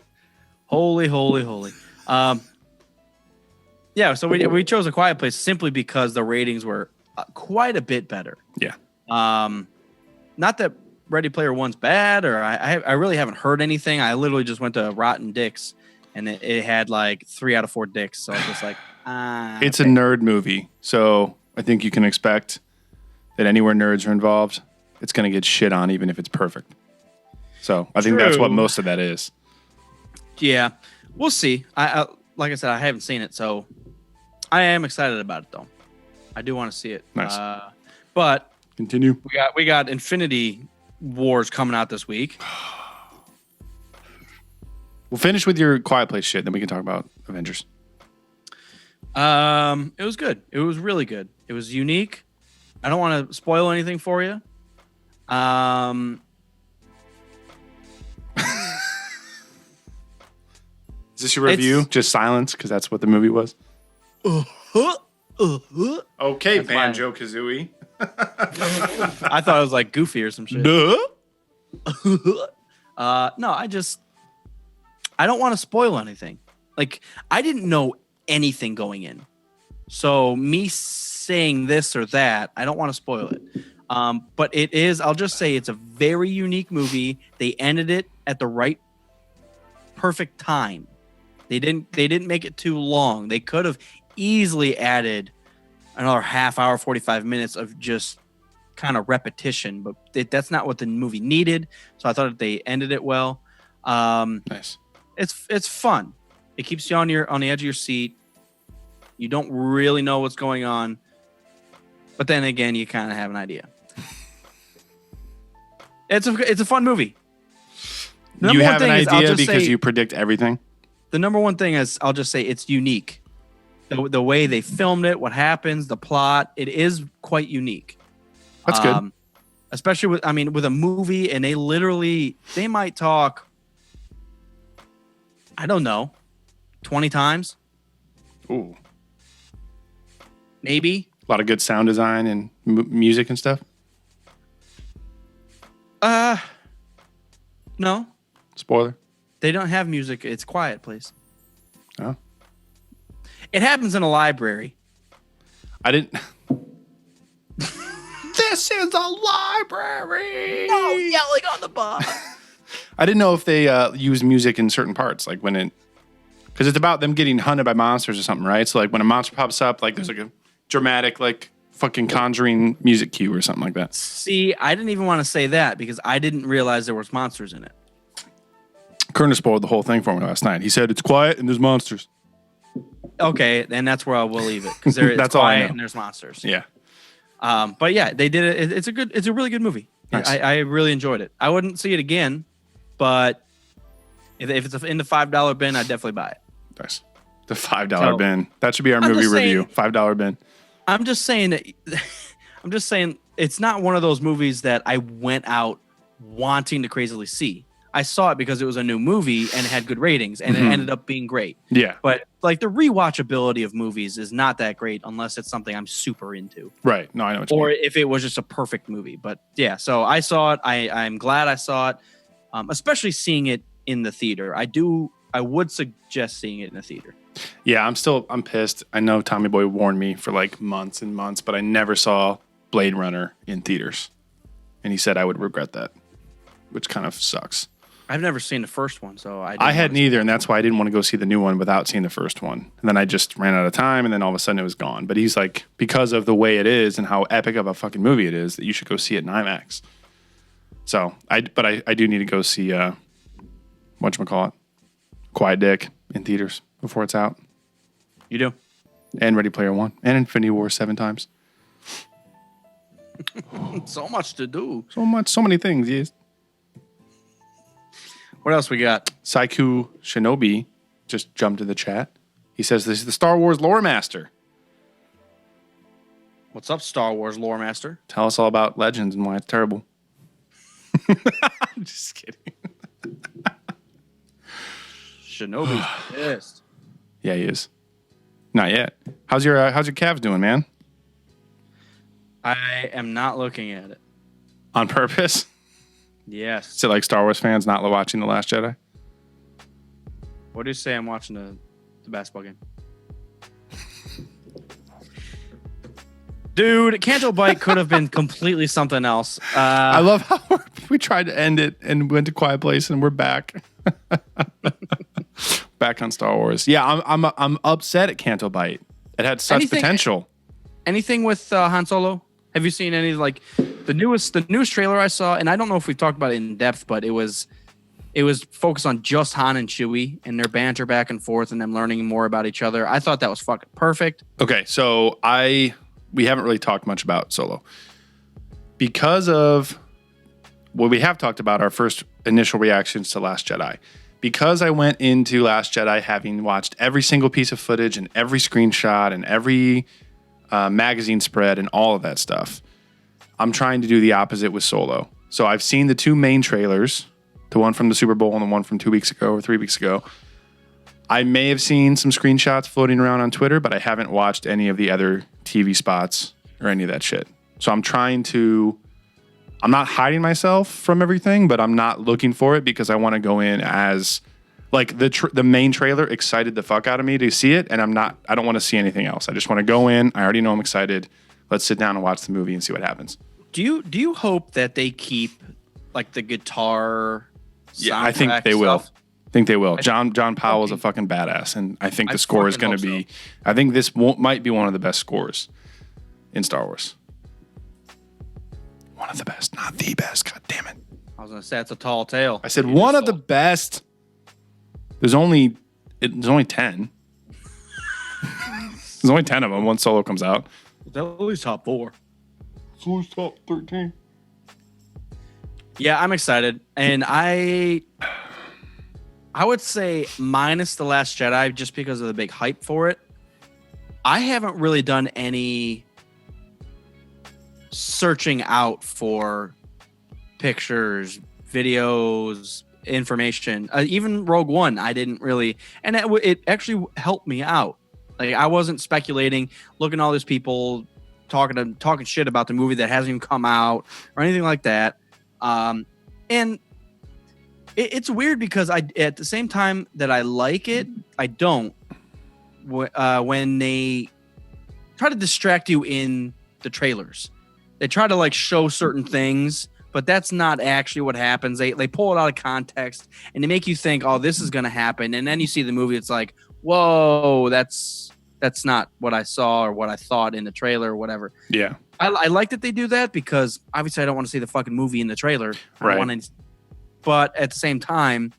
[SPEAKER 3] Yeah, so we chose A Quiet Place simply because the ratings were quite a bit better.
[SPEAKER 1] Yeah.
[SPEAKER 3] Not that Ready Player One's bad, or I really haven't heard anything. I literally just went to Rotten Dicks, and it had like 3 out of 4 dicks. So I was just like,
[SPEAKER 1] It's a nerd movie, so I think you can expect that anywhere nerds are involved, it's going to get shit on, even if it's perfect. So I think that's what most of that is.
[SPEAKER 3] Yeah, we'll see. I like I said, I haven't seen it, so I am excited about it, though. I do want to see it.
[SPEAKER 1] Nice.
[SPEAKER 3] But
[SPEAKER 1] continue.
[SPEAKER 3] We got Infinity Wars coming out this week.
[SPEAKER 1] We'll finish with your Quiet Place shit, then we can talk about Avengers.
[SPEAKER 3] It was good. It was really good. It was unique. I don't want to spoil anything for you.
[SPEAKER 1] Is this your review? Just silence, because that's what the movie was. Okay, Banjo-Kazooie.
[SPEAKER 3] I thought it was like Goofy or some shit.
[SPEAKER 1] Duh.
[SPEAKER 3] No, I don't want to spoil anything. Like, I didn't know anything going in. So me saying this or that, I don't want to spoil it. But it is, I'll just say it's a very unique movie. They ended it at the right perfect time. They didn't make it too long. They could have easily added another half hour, 45 minutes of just kind of repetition, but that's not what the movie needed. So I thought that they ended it well.
[SPEAKER 1] Nice.
[SPEAKER 3] It's fun. It keeps you on the edge of your seat. You don't really know what's going on, but then again, you kind of have an idea. It's a fun movie.
[SPEAKER 1] You have an idea because you predict everything?
[SPEAKER 3] The number one thing is, I'll just say it's unique. The way they filmed it, what happens, the plot, it is quite unique.
[SPEAKER 1] That's good.
[SPEAKER 3] Especially with a movie, and they might talk, I don't know, 20 times.
[SPEAKER 1] Ooh.
[SPEAKER 3] Maybe.
[SPEAKER 1] A lot of good sound design and music and stuff?
[SPEAKER 3] No.
[SPEAKER 1] Spoiler?
[SPEAKER 3] They don't have music. It's quiet, please.
[SPEAKER 1] Oh.
[SPEAKER 3] It happens in a library.
[SPEAKER 1] I didn't... This is a library!
[SPEAKER 3] No yelling on the bar.
[SPEAKER 1] I didn't know if they use music in certain parts, like when it... Because it's about them getting hunted by monsters or something, right? So like when a monster pops up, like there's like a dramatic, like fucking Conjuring music cue or something like that.
[SPEAKER 3] See, I didn't even want to say that because I didn't realize there was monsters in it.
[SPEAKER 1] Kerner spoiled the whole thing for me last night. He said it's quiet and there's monsters.
[SPEAKER 3] Okay, and that's where I will leave it because it's quiet and there's monsters.
[SPEAKER 1] Yeah.
[SPEAKER 3] But yeah, they did it. It's a really good movie.
[SPEAKER 1] Nice.
[SPEAKER 3] I really enjoyed it. I wouldn't see it again, but if it's in the $5 bin, I'd definitely buy it.
[SPEAKER 1] Nice. The $5 bin. That should be our movie review. $5 bin.
[SPEAKER 3] I'm just saying that. I'm just saying it's not one of those movies that I went out wanting to crazily see. I saw it because it was a new movie and it had good ratings and it ended up being great.
[SPEAKER 1] Yeah.
[SPEAKER 3] But like the rewatchability of movies is not that great unless it's something I'm super into.
[SPEAKER 1] Right. No, I know what you mean.
[SPEAKER 3] Or if it was just a perfect movie. But yeah, so I saw it. I'm glad I saw it, especially seeing it in the theater. I would suggest seeing it in the theater.
[SPEAKER 1] Yeah, I'm pissed. I know Tommy Boy warned me for like months and months, but I never saw Blade Runner in theaters. And he said I would regret that, which kind of sucks.
[SPEAKER 3] I've never seen the first one, so
[SPEAKER 1] I hadn't either, and that's why I didn't want to go see the new one without seeing the first one. And then I just ran out of time, and then all of a sudden it was gone. But he's like, because of the way it is and how epic of a fucking movie it is, that you should go see it in IMAX. So, I do need to go see, whatchamacallit, Quiet Dick in theaters before it's out.
[SPEAKER 3] You do?
[SPEAKER 1] And Ready Player One. And Infinity War 7 times.
[SPEAKER 3] So much to do.
[SPEAKER 1] So many things, yes.
[SPEAKER 3] What else we got?
[SPEAKER 1] Saiku Shinobi just jumped to the chat. He says this is the Star Wars lore master.
[SPEAKER 3] What's up, Star Wars lore master?
[SPEAKER 1] Tell us all about Legends and why it's terrible. I'm just kidding.
[SPEAKER 3] Shinobi's pissed.
[SPEAKER 1] Yeah, he is. Not yet. How's your Cavs doing, man?
[SPEAKER 3] I am not looking at it.
[SPEAKER 1] On purpose?
[SPEAKER 3] Yes.
[SPEAKER 1] Is it like Star Wars fans not watching The Last Jedi?
[SPEAKER 3] What do you say I'm watching the basketball game? Dude, Canto Bite could have been completely something else.
[SPEAKER 1] I love how we tried to end it and went to Quiet Place and we're back. Back on Star Wars. Yeah, I'm upset at Canto Bite. It had such potential.
[SPEAKER 3] Anything with Han Solo? Have you seen any like the newest trailer I saw? And I don't know if we've talked about it in depth, but it was focused on just Han and Chewie and their banter back and forth and them learning more about each other. I thought that was fucking perfect.
[SPEAKER 1] Okay, so we haven't really talked much about Solo because of what we have talked about, our first initial reactions to Last Jedi. Because I went into Last Jedi having watched every single piece of footage and every screenshot and every magazine spread and all of that stuff, I'm trying to do the opposite with Solo. So I've seen the two main trailers, the one from the Super Bowl and the one from 2 weeks ago or 3 weeks ago. I may have seen some screenshots floating around on Twitter, but I haven't watched any of the other TV spots or any of that shit. So I'm not hiding myself from everything, but I'm not looking for it because I want to go in as like the main trailer excited the fuck out of me to see it. And I don't want to see anything else. I just want to go in. I already know I'm excited. Let's sit down and watch the movie and see what happens.
[SPEAKER 3] Do you hope that they keep like the guitar?
[SPEAKER 1] Yeah, I think they will.
[SPEAKER 3] Stuff?
[SPEAKER 1] I think they will. John Powell is a fucking badass, and I think the score is going to be.
[SPEAKER 3] So.
[SPEAKER 1] I think this might be one of the best scores in Star Wars. One of the best, not the best. God damn it!
[SPEAKER 3] I was gonna say it's a tall tale.
[SPEAKER 1] I said one of the best. There's only 10. There's only 10 of them. One Solo comes out.
[SPEAKER 3] It's at least top 4.
[SPEAKER 1] Solo's top 13.
[SPEAKER 3] Yeah, I'm excited, and I would say minus The Last Jedi just because of the big hype for it. I haven't really done any searching out for pictures, videos, information. Even Rogue One, I didn't really, and it actually helped me out. Like I wasn't speculating, looking at all these people talking shit about the movie that hasn't even come out or anything like that. And it's weird because at the same time that I like it, I don't. When they try to distract you in the trailers, they try to like show certain things, but that's not actually what happens. They pull it out of context and they make you think, oh, this is going to happen. And then you see the movie. It's like, whoa, that's not what I saw or what I thought in the trailer or whatever.
[SPEAKER 1] Yeah.
[SPEAKER 3] I like that they do that because obviously I don't want to see the fucking movie in the trailer.
[SPEAKER 1] Right.
[SPEAKER 3] But at the same time,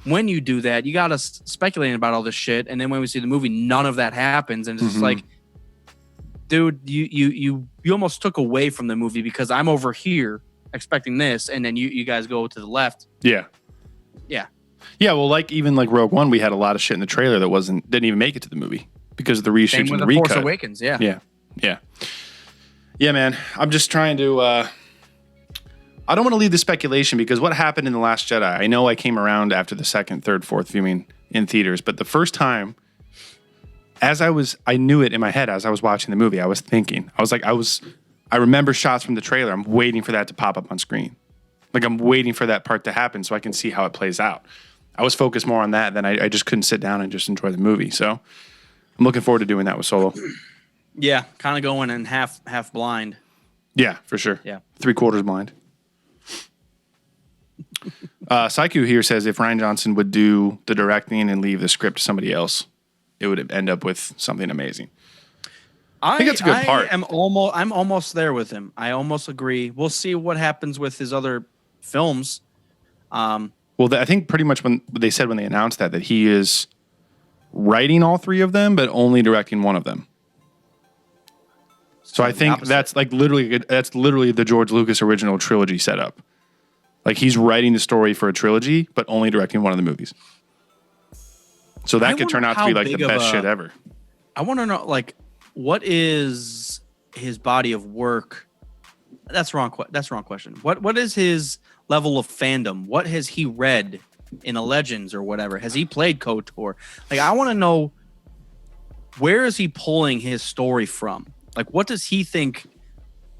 [SPEAKER 3] when you do that, you got us speculating about all this shit. And then when we see the movie, none of that happens. And it's just like, dude, you almost took away from the movie because I'm over here expecting this. And then you guys go to the left.
[SPEAKER 1] Yeah.
[SPEAKER 3] Yeah.
[SPEAKER 1] Yeah. Well, like Rogue One, we had a lot of shit in the trailer that didn't even make it to the movie because of the reshoots and the recut.
[SPEAKER 3] Force Awakens. Yeah.
[SPEAKER 1] Yeah. Yeah. Yeah, man. I'm just trying to, I don't want to leave the speculation because what happened in The Last Jedi, I know I came around after the second, third, fourth viewing in theaters, but the first time, I knew it in my head as I was watching the movie, I was thinking, I remember shots from the trailer. I'm waiting for that to pop up on screen. Like I'm waiting for that part to happen so I can see how it plays out. I was focused more on that than I just couldn't sit down and just enjoy the movie. So I'm looking forward to doing that with Solo.
[SPEAKER 3] Yeah. Kind of going in half blind.
[SPEAKER 1] Yeah, for sure.
[SPEAKER 3] Yeah.
[SPEAKER 1] 3/4 blind. Saiku here says if Rian Johnson would do the directing and leave the script to somebody else, it would end up with something amazing. I think that's a good part.
[SPEAKER 3] I'm almost there with him. I almost agree. We'll see what happens with his other films.
[SPEAKER 1] Well, I think pretty much when they announced that he is writing all 3 of them, but only directing one of them. So I think that's literally the George Lucas original trilogy setup. Like he's writing the story for a trilogy, but only directing one of the movies. So that could turn out to be like the best shit ever.
[SPEAKER 3] I want to know, like, what is his body of work? That's wrong. That's wrong question. What is his level of fandom? What has he read in the Legends or whatever? Has he played KOTOR? Like, I want to know, where is he pulling his story from? Like, what does he think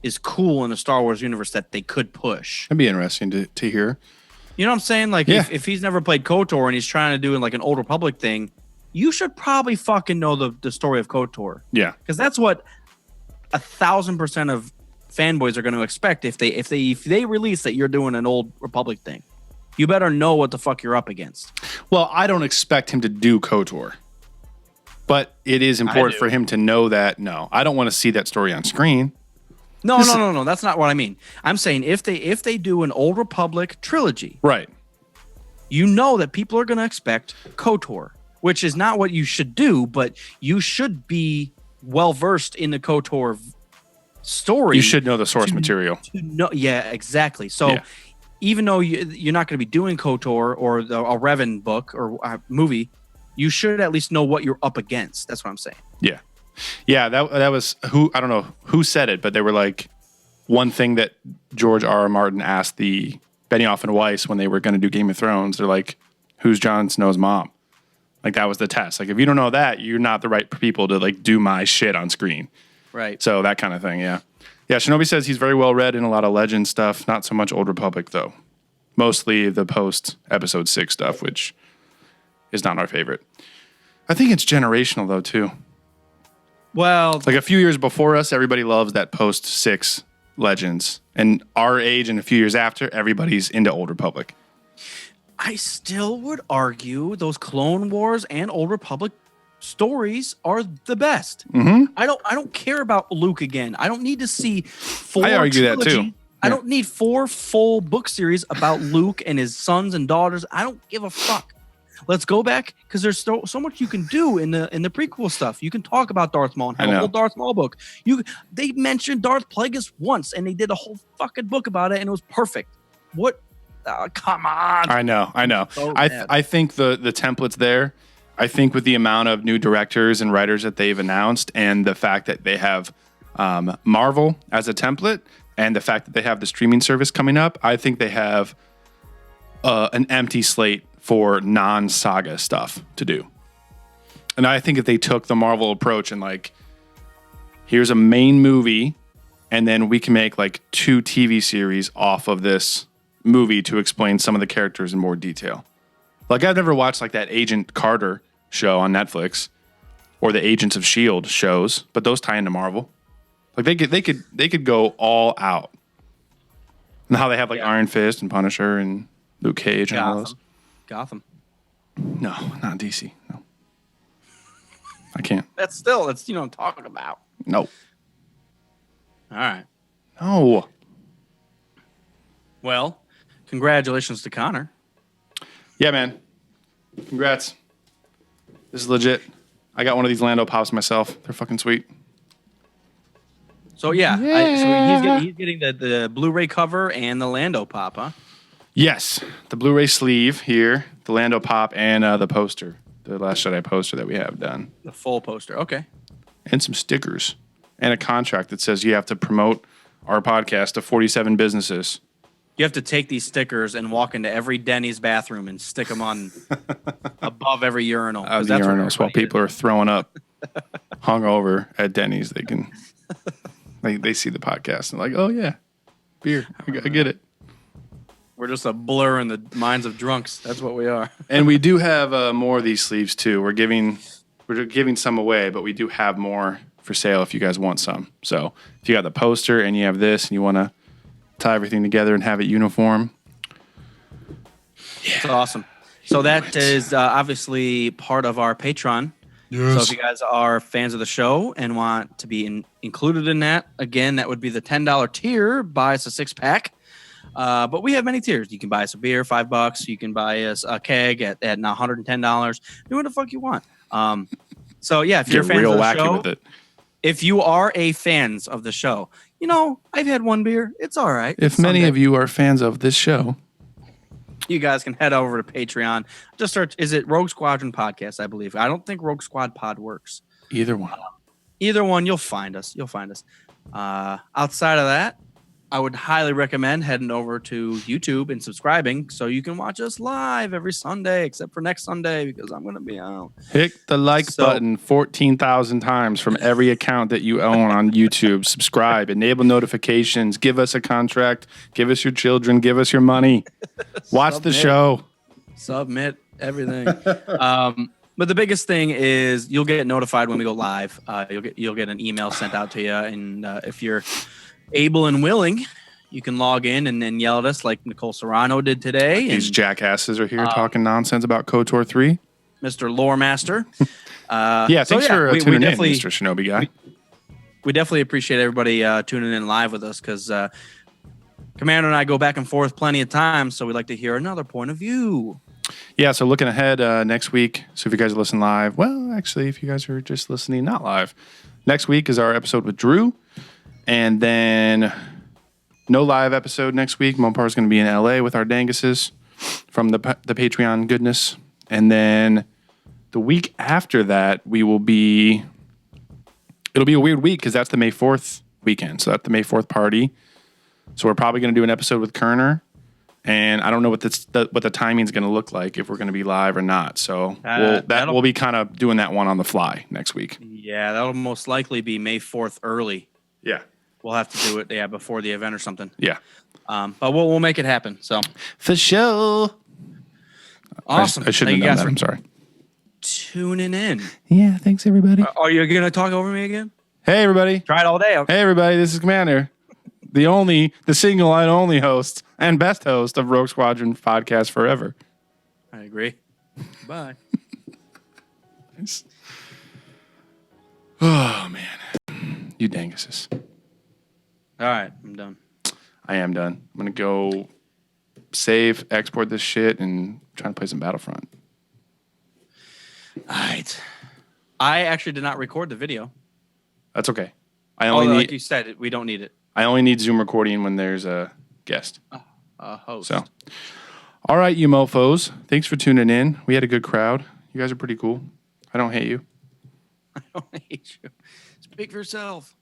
[SPEAKER 3] is cool in the Star Wars universe that they could push?
[SPEAKER 1] That'd be interesting to hear.
[SPEAKER 3] You know what I'm saying? Like, if he's never played KOTOR and he's trying to do like an Old Republic thing, you should probably fucking know the story of KOTOR.
[SPEAKER 1] Yeah.
[SPEAKER 3] Because that's what 1,000% of fanboys are going to expect if they release that you're doing an Old Republic thing. You better know what the fuck you're up against.
[SPEAKER 1] Well, I don't expect him to do KOTOR. But it is important for him to know that, no, I don't want to see that story on screen.
[SPEAKER 3] No. That's not what I mean. I'm saying if they do an Old Republic trilogy,
[SPEAKER 1] right?
[SPEAKER 3] You know that people are going to expect KOTOR, which is not what you should do, but you should be well versed in the KOTOR story.
[SPEAKER 1] You should know the source material.
[SPEAKER 3] Yeah, exactly. So even though you're not going to be doing KOTOR or a Revan book or movie, you should at least know what you're up against. That's what I'm saying. Yeah.
[SPEAKER 1] Yeah, that was I don't know who said it, but they were like, one thing that George R.R. Martin asked the Benioff and Weiss when they were going to do Game of Thrones, they're like, who's Jon Snow's mom? Like that was the test. Like if you don't know that, you're not the right people to like do my shit on screen.
[SPEAKER 3] Right.
[SPEAKER 1] So that kind of thing, yeah. Yeah, Shinobi says he's very well read in a lot of Legend stuff. Not so much Old Republic, though. Mostly the post-Episode 6 stuff, which is not our favorite. I think it's generational, though, too.
[SPEAKER 3] Well,
[SPEAKER 1] Like a few years before us, everybody loves that post-6 Legends. And our age and a few years after, everybody's into Old Republic.
[SPEAKER 3] I still would argue those Clone Wars and Old Republic stories are the best.
[SPEAKER 1] Mm-hmm.
[SPEAKER 3] I don't care about Luke again. I don't need to see four.
[SPEAKER 1] I argue that, too.
[SPEAKER 3] trilogy. I don't need 4 full book series about Luke and his sons and daughters. I don't give a fuck. Let's go back because there's so much you can do in the prequel stuff. You can talk about Darth Maul and have a whole Darth Maul book. They mentioned Darth Plagueis once and they did a whole fucking book about it and it was perfect. What? Come on.
[SPEAKER 1] I know.
[SPEAKER 3] So
[SPEAKER 1] I think the template's there. I think with the amount of new directors and writers that they've announced and the fact that they have Marvel as a template and the fact that they have the streaming service coming up, I think they have an empty slate for non-saga stuff to do. And I think if they took the Marvel approach and like, here's a main movie and then we can make like 2 TV series off of this movie to explain some of the characters in more detail. Like I've never watched like that Agent Carter show on Netflix or the Agents of S.H.I.E.L.D. shows, but those tie into Marvel. Like they could go all out. And how they have like Iron Fist and Punisher and Luke Cage and all those.
[SPEAKER 3] Gotham.
[SPEAKER 1] No, not DC. No. I can't.
[SPEAKER 3] That's what I'm talking about.
[SPEAKER 1] No.
[SPEAKER 3] All right.
[SPEAKER 1] No.
[SPEAKER 3] Well, congratulations to Connor.
[SPEAKER 1] Yeah, man. Congrats. This is legit. I got one of these Lando Pops myself. They're fucking sweet.
[SPEAKER 3] So so he's getting the Blu-ray cover and the Lando Pop, huh?
[SPEAKER 1] Yes, the Blu-ray sleeve here, the Lando Pop, and the poster, the Last Jedi poster that we have done.
[SPEAKER 3] The full poster, okay.
[SPEAKER 1] And some stickers, and a contract that says you have to promote our podcast to 47 businesses.
[SPEAKER 3] You have to take these stickers and walk into every Denny's bathroom and stick them on above every urinal.
[SPEAKER 1] Out of the urinals while people are throwing up hungover at Denny's. They can, they see the podcast and like, oh yeah, beer. I get it.
[SPEAKER 3] We're just a blur in the minds of drunks. That's what we are.
[SPEAKER 1] And we do have more of these sleeves too. We're giving some away, but we do have more for sale if you guys want some. So if you got the poster and you have this and you want to tie everything together and have it uniform.
[SPEAKER 3] It's awesome. So that is obviously part of our Patreon. Yes. So if you guys are fans of the show and want to be included in that, again, that would be the $10 tier. Buy us a 6-pack. But we have many tiers. You can buy us a beer, $5. You can buy us a keg at now $110. Do what the fuck you want. So yeah, if you're fans of the show, with it. If you are fans of the show, I've had one beer. It's all right.
[SPEAKER 1] If many of you are fans of this show,
[SPEAKER 3] you guys can head over to Patreon. Just search. Is it Rogue Squadron Podcast? I believe. I don't think Rogue Squad Pod works.
[SPEAKER 1] Either one.
[SPEAKER 3] You'll find us. Outside of that, I would highly recommend heading over to YouTube and subscribing so you can watch us live every Sunday, except for next Sunday because I'm going to be out.
[SPEAKER 1] Hit the like button 14,000 times from every account that you own on YouTube. Subscribe, enable notifications, give us a contract, give us your children, give us your money. Watch the show.
[SPEAKER 3] Submit everything. But the biggest thing is you'll get notified when we go live. You'll get an email sent out to you, and if you're able and willing, you can log in and then yell at us like Nicole Serrano did today.
[SPEAKER 1] These jackasses are here talking nonsense about KOTOR 3.
[SPEAKER 3] Mr. Lore Master.
[SPEAKER 1] Thanks for tuning in, Mr. Shinobi guy.
[SPEAKER 3] We definitely appreciate everybody tuning in live with us because Commander and I go back and forth plenty of times, so we'd like to hear another point of view.
[SPEAKER 1] Yeah, so looking ahead next week, so if you guys are listening live, well, actually, if you guys are just listening not live, next week is our episode with Drew. And then no live episode next week. Mopar is going to be in LA with our Danguses from the Patreon goodness. And then the week after that, it'll be a weird week because that's the May 4th weekend. So that's the May 4th party. So we're probably going to do an episode with Kerner. And I don't know what the timing is going to look like, if we're going to be live or not. So we'll be kind of doing that one on the fly next week.
[SPEAKER 3] Yeah, that'll most likely be May 4th early.
[SPEAKER 1] Yeah.
[SPEAKER 3] we'll have to do it before the event or something.
[SPEAKER 1] Yeah.
[SPEAKER 3] But we'll make it happen. So
[SPEAKER 1] For sure.
[SPEAKER 3] awesome.
[SPEAKER 1] I shouldn't
[SPEAKER 3] Thank
[SPEAKER 1] have
[SPEAKER 3] you
[SPEAKER 1] done
[SPEAKER 3] guys
[SPEAKER 1] that.
[SPEAKER 3] for
[SPEAKER 1] I'm sorry.
[SPEAKER 3] tuning in.
[SPEAKER 1] Yeah, thanks everybody.
[SPEAKER 3] Are you gonna talk over me again?
[SPEAKER 1] Hey everybody.
[SPEAKER 3] Try it all day. Okay.
[SPEAKER 1] Hey everybody, this is Commander. The single and only host and best host of Rogue Squadron Podcast forever.
[SPEAKER 3] I agree. Bye.
[SPEAKER 1] Nice. Oh man. You danguses.
[SPEAKER 3] All right, I'm done.
[SPEAKER 1] I am done. I'm gonna go save, export this shit, and try to play some Battlefront.
[SPEAKER 3] All right. I actually did not record the video.
[SPEAKER 1] That's okay. I only
[SPEAKER 3] like
[SPEAKER 1] need
[SPEAKER 3] you said, we don't need it.
[SPEAKER 1] I only need Zoom recording when there's a guest.
[SPEAKER 3] A host.
[SPEAKER 1] So, all right, you mofos. Thanks for tuning in. We had a good crowd. You guys are pretty cool. I don't hate you.
[SPEAKER 3] I don't hate you. Speak for yourself.